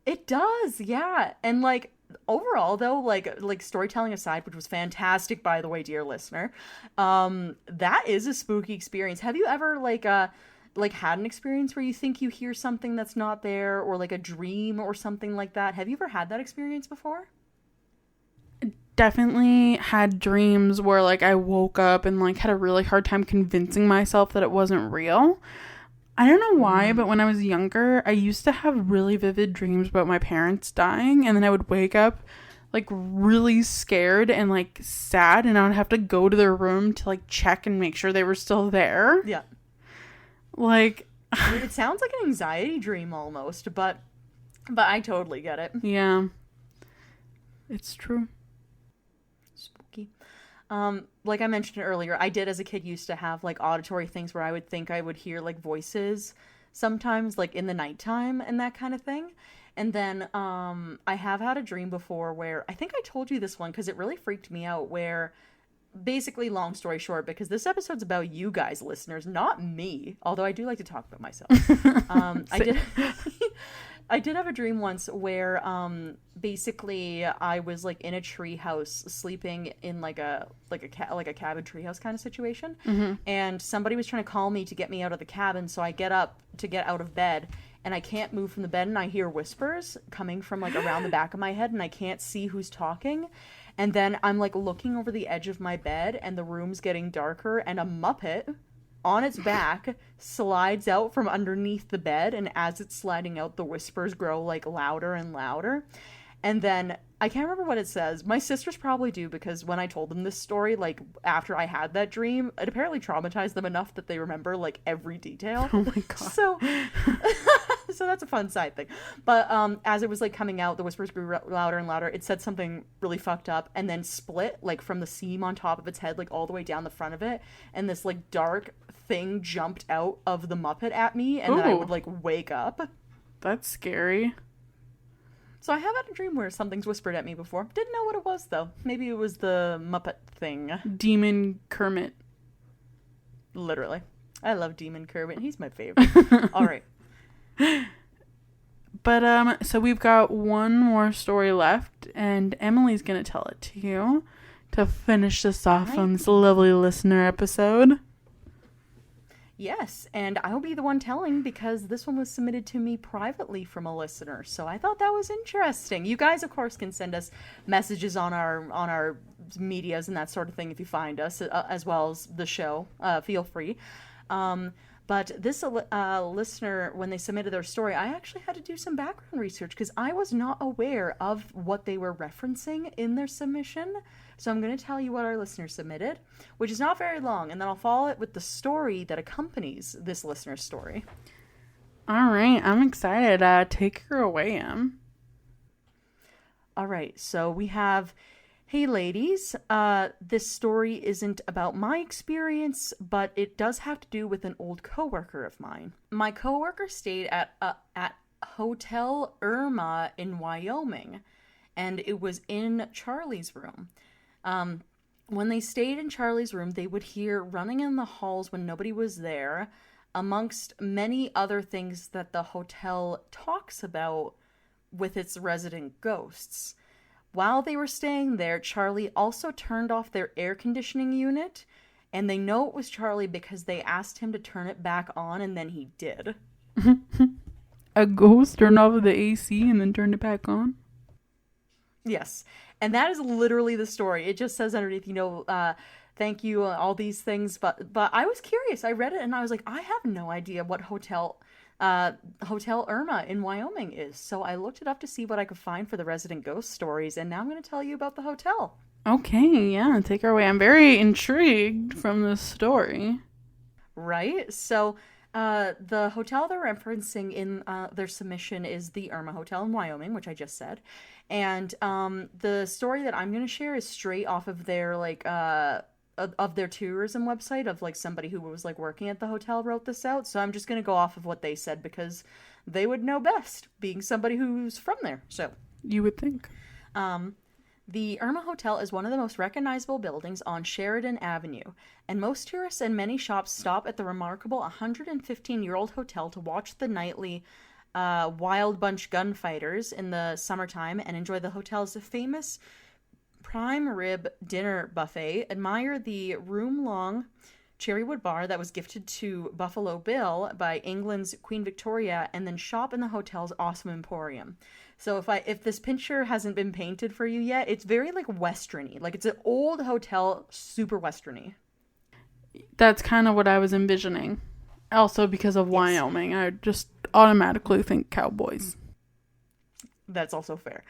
It does, yeah. And like overall though, like storytelling aside, which was fantastic by the way, dear listener, that is a spooky experience. Have you ever like had an experience where you think you hear something that's not there, or like a dream or something like that? Have you ever had that experience before?
Definitely had dreams where like I woke up and like had a really hard time convincing myself that it wasn't real. I don't know why, but when I was younger, I used to have really vivid dreams about my parents dying, and then I would wake up like really scared and like sad, and I would have to go to their room to like check and make sure they were still there.
Yeah.
Like
it sounds like an anxiety dream almost, but I totally get it.
Yeah. It's true.
Spooky. Like I mentioned earlier, I did as a kid used to have like auditory things where I would think I would hear like voices sometimes like in the nighttime and that kind of thing. And then I have had a dream before where I think I told you this one because it really freaked me out, where basically, long story short, because this episode's about you guys, listeners, not me, although I do like to talk about myself. I did have a dream once where basically I was like in a tree house sleeping in like a cabin treehouse kind of situation, and somebody was trying to call me to get me out of the cabin. So I get up to get out of bed, and I can't move from the bed, and I hear whispers coming from like around the back of my head, and I can't see who's talking. And then I'm like looking over the edge of my bed, and the room's getting darker, and a Muppet on its back slides out from underneath the bed, and as it's sliding out, the whispers grow like louder and louder. And then I can't remember what it says. My sisters probably do, because when I told them this story, like after I had that dream, it apparently traumatized them enough that they remember like every detail.
Oh my god.
So that's a fun side thing. But as it was like coming out, the whispers grew louder and louder. It said something really fucked up, and then split like from the seam on top of its head, like all the way down the front of it, and this like dark thing jumped out of the Muppet at me, and then I would like wake up.
That's scary.
So I have had a dream where something's whispered at me before. Didn't know what it was though. Maybe it was the Muppet thing.
Demon Kermit.
Literally. I love Demon Kermit. He's my favorite. All right.
But so we've got one more story left, and Emily's gonna tell it to you to finish this off on this lovely listener episode.
Yes, and I'll be the one telling because this one was submitted to me privately from a listener. So I thought that was interesting. You guys, of course, can send us messages on our medias and that sort of thing if you find us, as well as the show. Feel free. But this listener, when they submitted their story, I actually had to do some background research because I was not aware of what they were referencing in their submission. So I'm going to tell you what our listener submitted, which is not very long, and then I'll follow it with the story that accompanies this listener's story.
All right, I'm excited. Take her away, Em.
All right, so we have, hey ladies, this story isn't about my experience, but it does have to do with an old coworker of mine. My coworker stayed at Hotel Irma in Wyoming, and it was in Charlie's room. When they stayed in Charlie's room, they would hear running in the halls when nobody was there, amongst many other things that the hotel talks about with its resident ghosts. While they were staying there, Charlie also turned off their air conditioning unit, and they know it was Charlie because they asked him to turn it back on, and then he did.
A ghost turned off the AC and then turned it back on?
Yes. And that is literally the story. It just says underneath, thank you, all these things. But I was curious. I read it and I was like, I have no idea what Hotel Irma in Wyoming is. So I looked it up to see what I could find for the resident ghost stories. And now I'm going to tell you about the hotel.
Okay, yeah, take her away. I'm very intrigued from this story.
Right? So the hotel they're referencing in their submission is the Irma Hotel in Wyoming, which I just said. And the story that I'm going to share is straight off of their of their tourism website, of like somebody who was like working at the hotel wrote this out. So I'm just going to go off of what they said because they would know best, being somebody who's from there. So
you would think.
The Irma Hotel is one of the most recognizable buildings on Sheridan Avenue, and most tourists and many shops stop at the remarkable 115-year-old hotel to watch the nightly Wild Bunch gunfighters in the summertime and enjoy the hotel's famous prime rib dinner buffet, admire the room-long cherrywood bar that was gifted to Buffalo Bill by England's Queen Victoria, and then shop in the hotel's awesome emporium. So if this picture hasn't been painted for you yet, it's very like western-y. Like it's an old hotel, super western-y.
That's kind of what I was envisioning. Also because of Wyoming, I just automatically think cowboys.
That's also fair.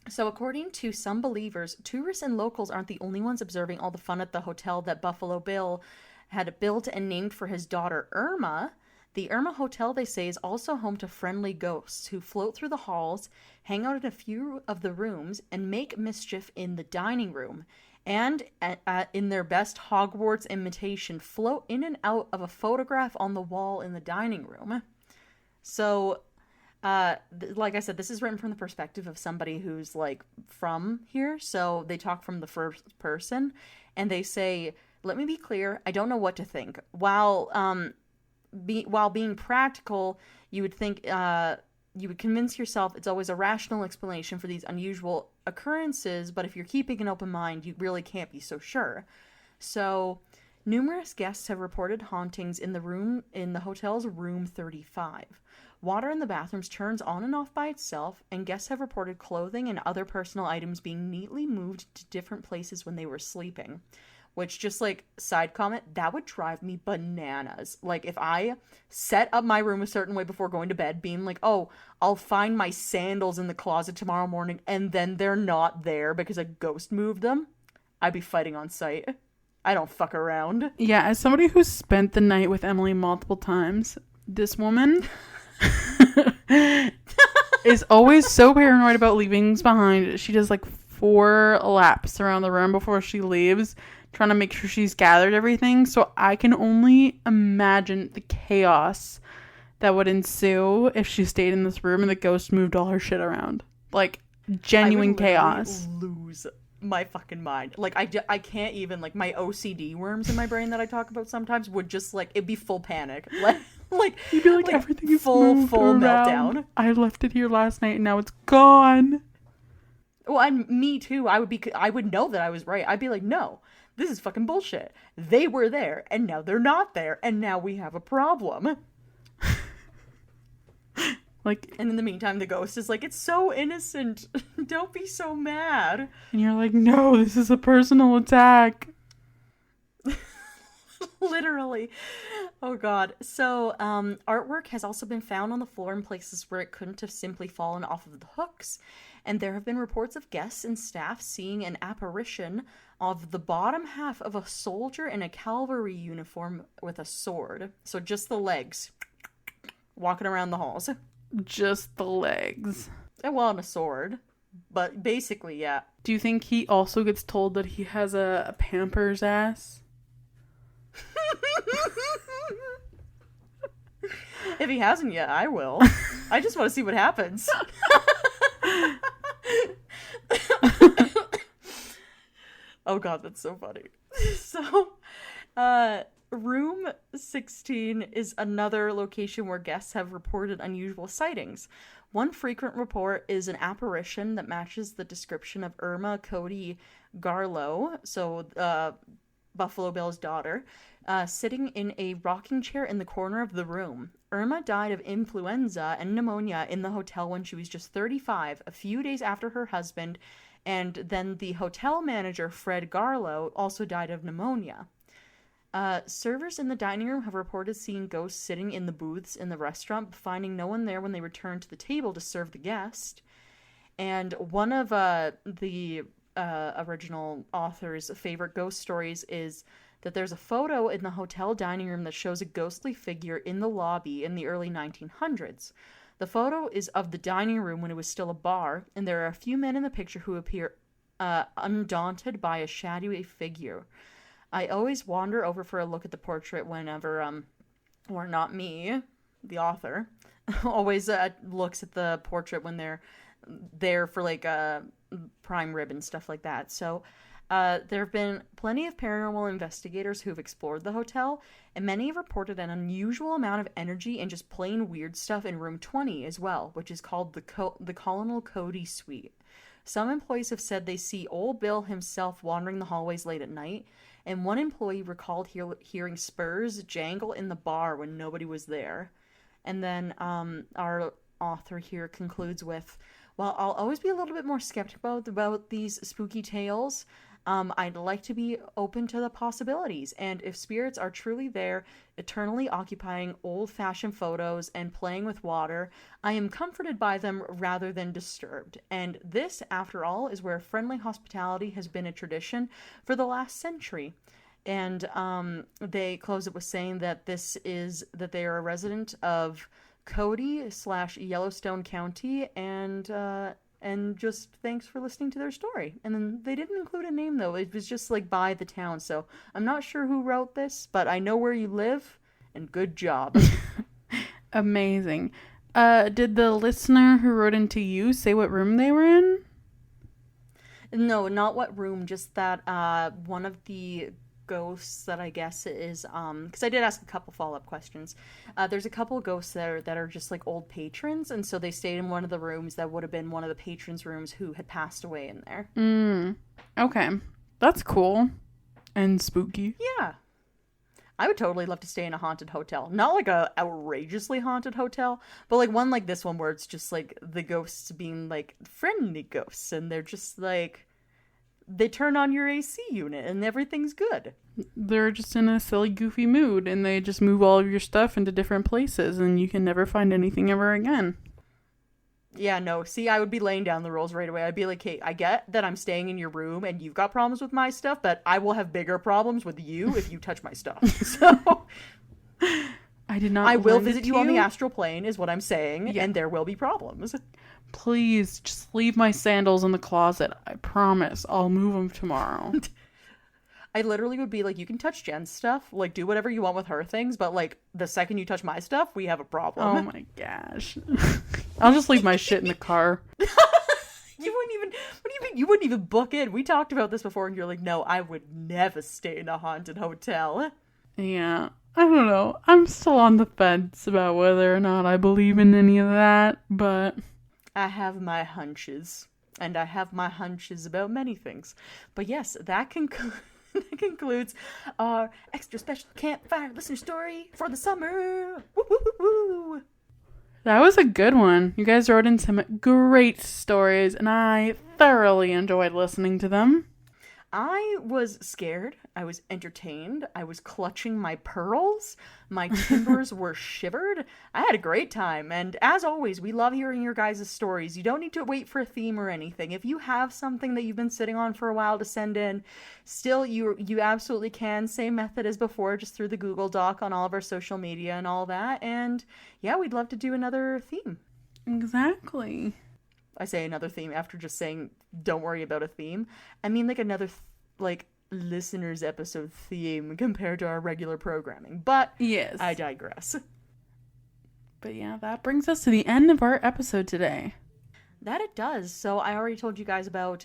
So according to some believers, tourists and locals aren't the only ones observing all the fun at the hotel that Buffalo Bill had built and named for his daughter Irma. The Irma Hotel, they say, is also home to friendly ghosts who float through the halls, hang out in a few of the rooms, and make mischief in the dining room. And, in their best Hogwarts imitation, float in and out of a photograph on the wall in the dining room. So, like I said, this is written from the perspective of somebody who's, like, from here. So they talk from the first person, and they say, let me be clear, I don't know what to think. While being practical, you would think, you would convince yourself it's always a rational explanation for these unusual occurrences, but if you're keeping an open mind, you really can't be so sure. So, numerous guests have reported hauntings in the hotel's room 35. Water in the bathrooms turns on and off by itself, and guests have reported clothing and other personal items being neatly moved to different places when they were sleeping. Which, just like, side comment, that would drive me bananas. Like, if I set up my room a certain way before going to bed, being like, oh, I'll find my sandals in the closet tomorrow morning, and then they're not there because a ghost moved them, I'd be fighting on sight. I don't fuck around.
Yeah, as somebody who's spent the night with Emily multiple times, this woman is always so paranoid about leaving things behind. She does, like, 4 laps around the room before she leaves, trying to make sure she's gathered everything. So I can only imagine the chaos that would ensue if she stayed in this room and the ghost moved all her shit around. Like, genuine chaos.
Lose my fucking mind. Like, I can't even, like, my OCD worms in my brain that I talk about sometimes would just, like, it'd be full panic. Like
you'd be like everything is
full
around.
meltdown.
I left it here last night and now it's gone.
Well, and me too. I would know that I was right. I'd be like, no, This is fucking bullshit. They were there, and now they're not there, and now we have a problem.
Like,
and in the meantime, the ghost is like, it's so innocent. Don't be so mad.
And you're like, no, this is a personal attack.
Literally. Oh god. So artwork has also been found on the floor in places where it couldn't have simply fallen off of the hooks, and there have been reports of guests and staff seeing an apparition of the bottom half of a soldier in a cavalry uniform with a sword. So just the legs walking around the halls.
Just the legs.
Well, and a sword. But basically, yeah.
Do you think he also gets told that he has a Pampers ass?
If he hasn't yet, I will. I just want to see what happens. Oh god, that's so funny. So, room 16 is another location where guests have reported unusual sightings. One frequent report is an apparition that matches the description of Irma Cody Garlow, so Buffalo Bill's daughter, sitting in a rocking chair in the corner of the room. Irma died of influenza and pneumonia in the hotel when she was just 35, a few days after her husband, and then the hotel manager, Fred Garlow, also died of pneumonia. Servers in the dining room have reported seeing ghosts sitting in the booths in the restaurant, but finding no one there when they returned to the table to serve the guest. And one of the original author's favorite ghost stories is that there's a photo in the hotel dining room that shows a ghostly figure in the lobby in the early 1900s. The photo is of the dining room when it was still a bar, and there are a few men in the picture who appear undaunted by a shadowy figure. I always wander over for a look at the portrait whenever, or not me, the author, always looks at the portrait when they're there for like prime rib and stuff like that. So there have been plenty of paranormal investigators who have explored the hotel, and many have reported an unusual amount of energy and just plain weird stuff in room 20 as well, which is called the Colonel Cody Suite. Some employees have said they see Old Bill himself wandering the hallways late at night, and one employee recalled hearing spurs jangle in the bar when nobody was there. And then our author here concludes with, while I'll always be a little bit more skeptical about these spooky tales, I'd like to be open to the possibilities. And if spirits are truly there, eternally occupying old-fashioned photos and playing with water, I am comforted by them rather than disturbed. And this, after all, is where friendly hospitality has been a tradition for the last century. And they close it with saying that that they are a resident of Cody/Yellowstone County, and just thanks for listening to their story. And then they didn't include a name, though. It was just like by the town. So I'm not sure who wrote this, but I know where you live, and good job.
Amazing. Did the listener who wrote into you say what room they were in?
No, not what room, just that one of the ghosts that I guess is because I did ask a couple follow-up questions. There's a couple ghosts that are just like old patrons, and so they stayed in one of the rooms that would have been one of the patrons' rooms who had passed away in there.
Okay, that's cool and spooky.
Yeah, I would totally love to stay in a haunted hotel, not like a outrageously haunted hotel, but like one like this one where it's just like the ghosts being like friendly ghosts, and they're just like, they turn on your AC unit and everything's good.
They're just in a silly, goofy mood, and they just move all of your stuff into different places, and you can never find anything ever again.
Yeah, no. See, I would be laying down the rules right away. I'd be like, hey, I get that I'm staying in your room and you've got problems with my stuff, but I will have bigger problems with you if you touch my stuff. So
I did not.
I will visit you on the astral plane, is what I'm saying, yeah. And there will be problems.
Please, just leave my sandals in the closet. I promise. I'll move them tomorrow.
I literally would be like, you can touch Jen's stuff. Like, do whatever you want with her things. But, like, the second you touch my stuff, we have a problem.
Oh, my gosh. I'll just leave my shit in the car.
You wouldn't even... What do you mean? You wouldn't even book in. We talked about this before, and you're like, no, I would never stay in a haunted hotel.
Yeah. I don't know. I'm still on the fence about whether or not I believe in any of that, but...
I have my hunches, and I have my hunches about many things. But yes, that that concludes our extra special campfire listener story for the summer. Woo, woo, woo, woo.
That was a good one. You guys wrote in some great stories, and I thoroughly enjoyed listening to them.
I was scared. I was entertained. I was clutching my pearls. My timbers were shivered. I had a great time. And as always, we love hearing your guys' stories. You don't need to wait for a theme or anything. If you have something that you've been sitting on for a while to send in, still, you absolutely can. Same method as before, just through the Google Doc on all of our social media and all that. And yeah, we'd love to do another theme.
Exactly.
I say another theme after just saying don't worry about a theme. I mean like another listeners episode theme compared to our regular programming. But
yes,
I digress.
But yeah, that brings us to the end of our episode today.
That it does. So I already told you guys about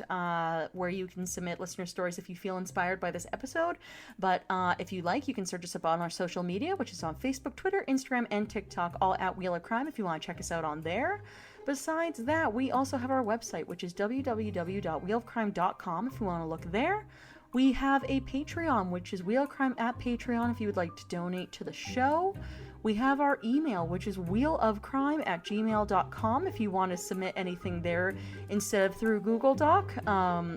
where you can submit listener stories if you feel inspired by this episode. But if you like, you can search us up on our social media, which is on Facebook, Twitter, Instagram, and TikTok, all at Wheel of Crime if you want to check us out on there. Besides that, we also have our website, which is www.wheelofcrime.com if you want to look there. We have a Patreon, which is Wheel of Crime at Patreon if you would like to donate to the show. We have our email, which is wheelofcrime@gmail.com if you want to submit anything there instead of through Google Doc,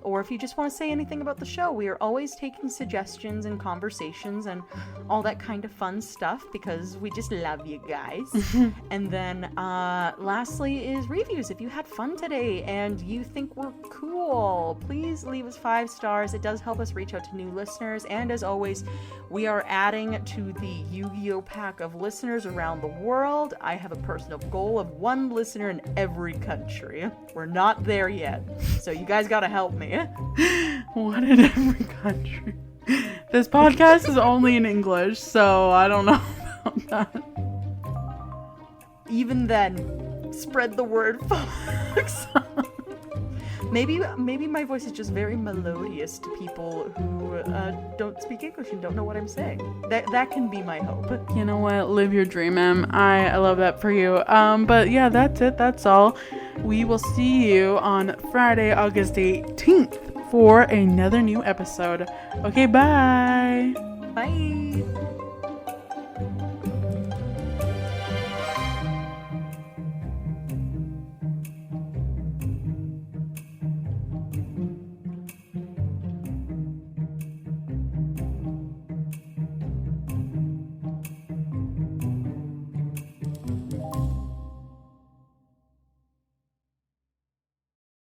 or if you just want to say anything about the show. We are always taking suggestions and conversations and all that kind of fun stuff because we just love you guys. And then lastly is reviews. If you had fun today and you think we're cool, please leave us 5 stars. It does help us reach out to new listeners. And as always, we are adding to the Yu-Gi-Oh! Pack of listeners around the world. I have a personal goal of 1 listener in every country. We're not there yet, so you guys gotta help me.
1 in every country. This podcast is only in English, so I don't know about that.
Even then, spread the word, folks. Maybe my voice is just very melodious to people who don't speak English and don't know what I'm saying. That can be my hope.
You know what? Live your dream, Em. I love that for you. But yeah, that's it. That's all. We will see you on Friday, August 18th for another new episode. Okay, bye.
Bye.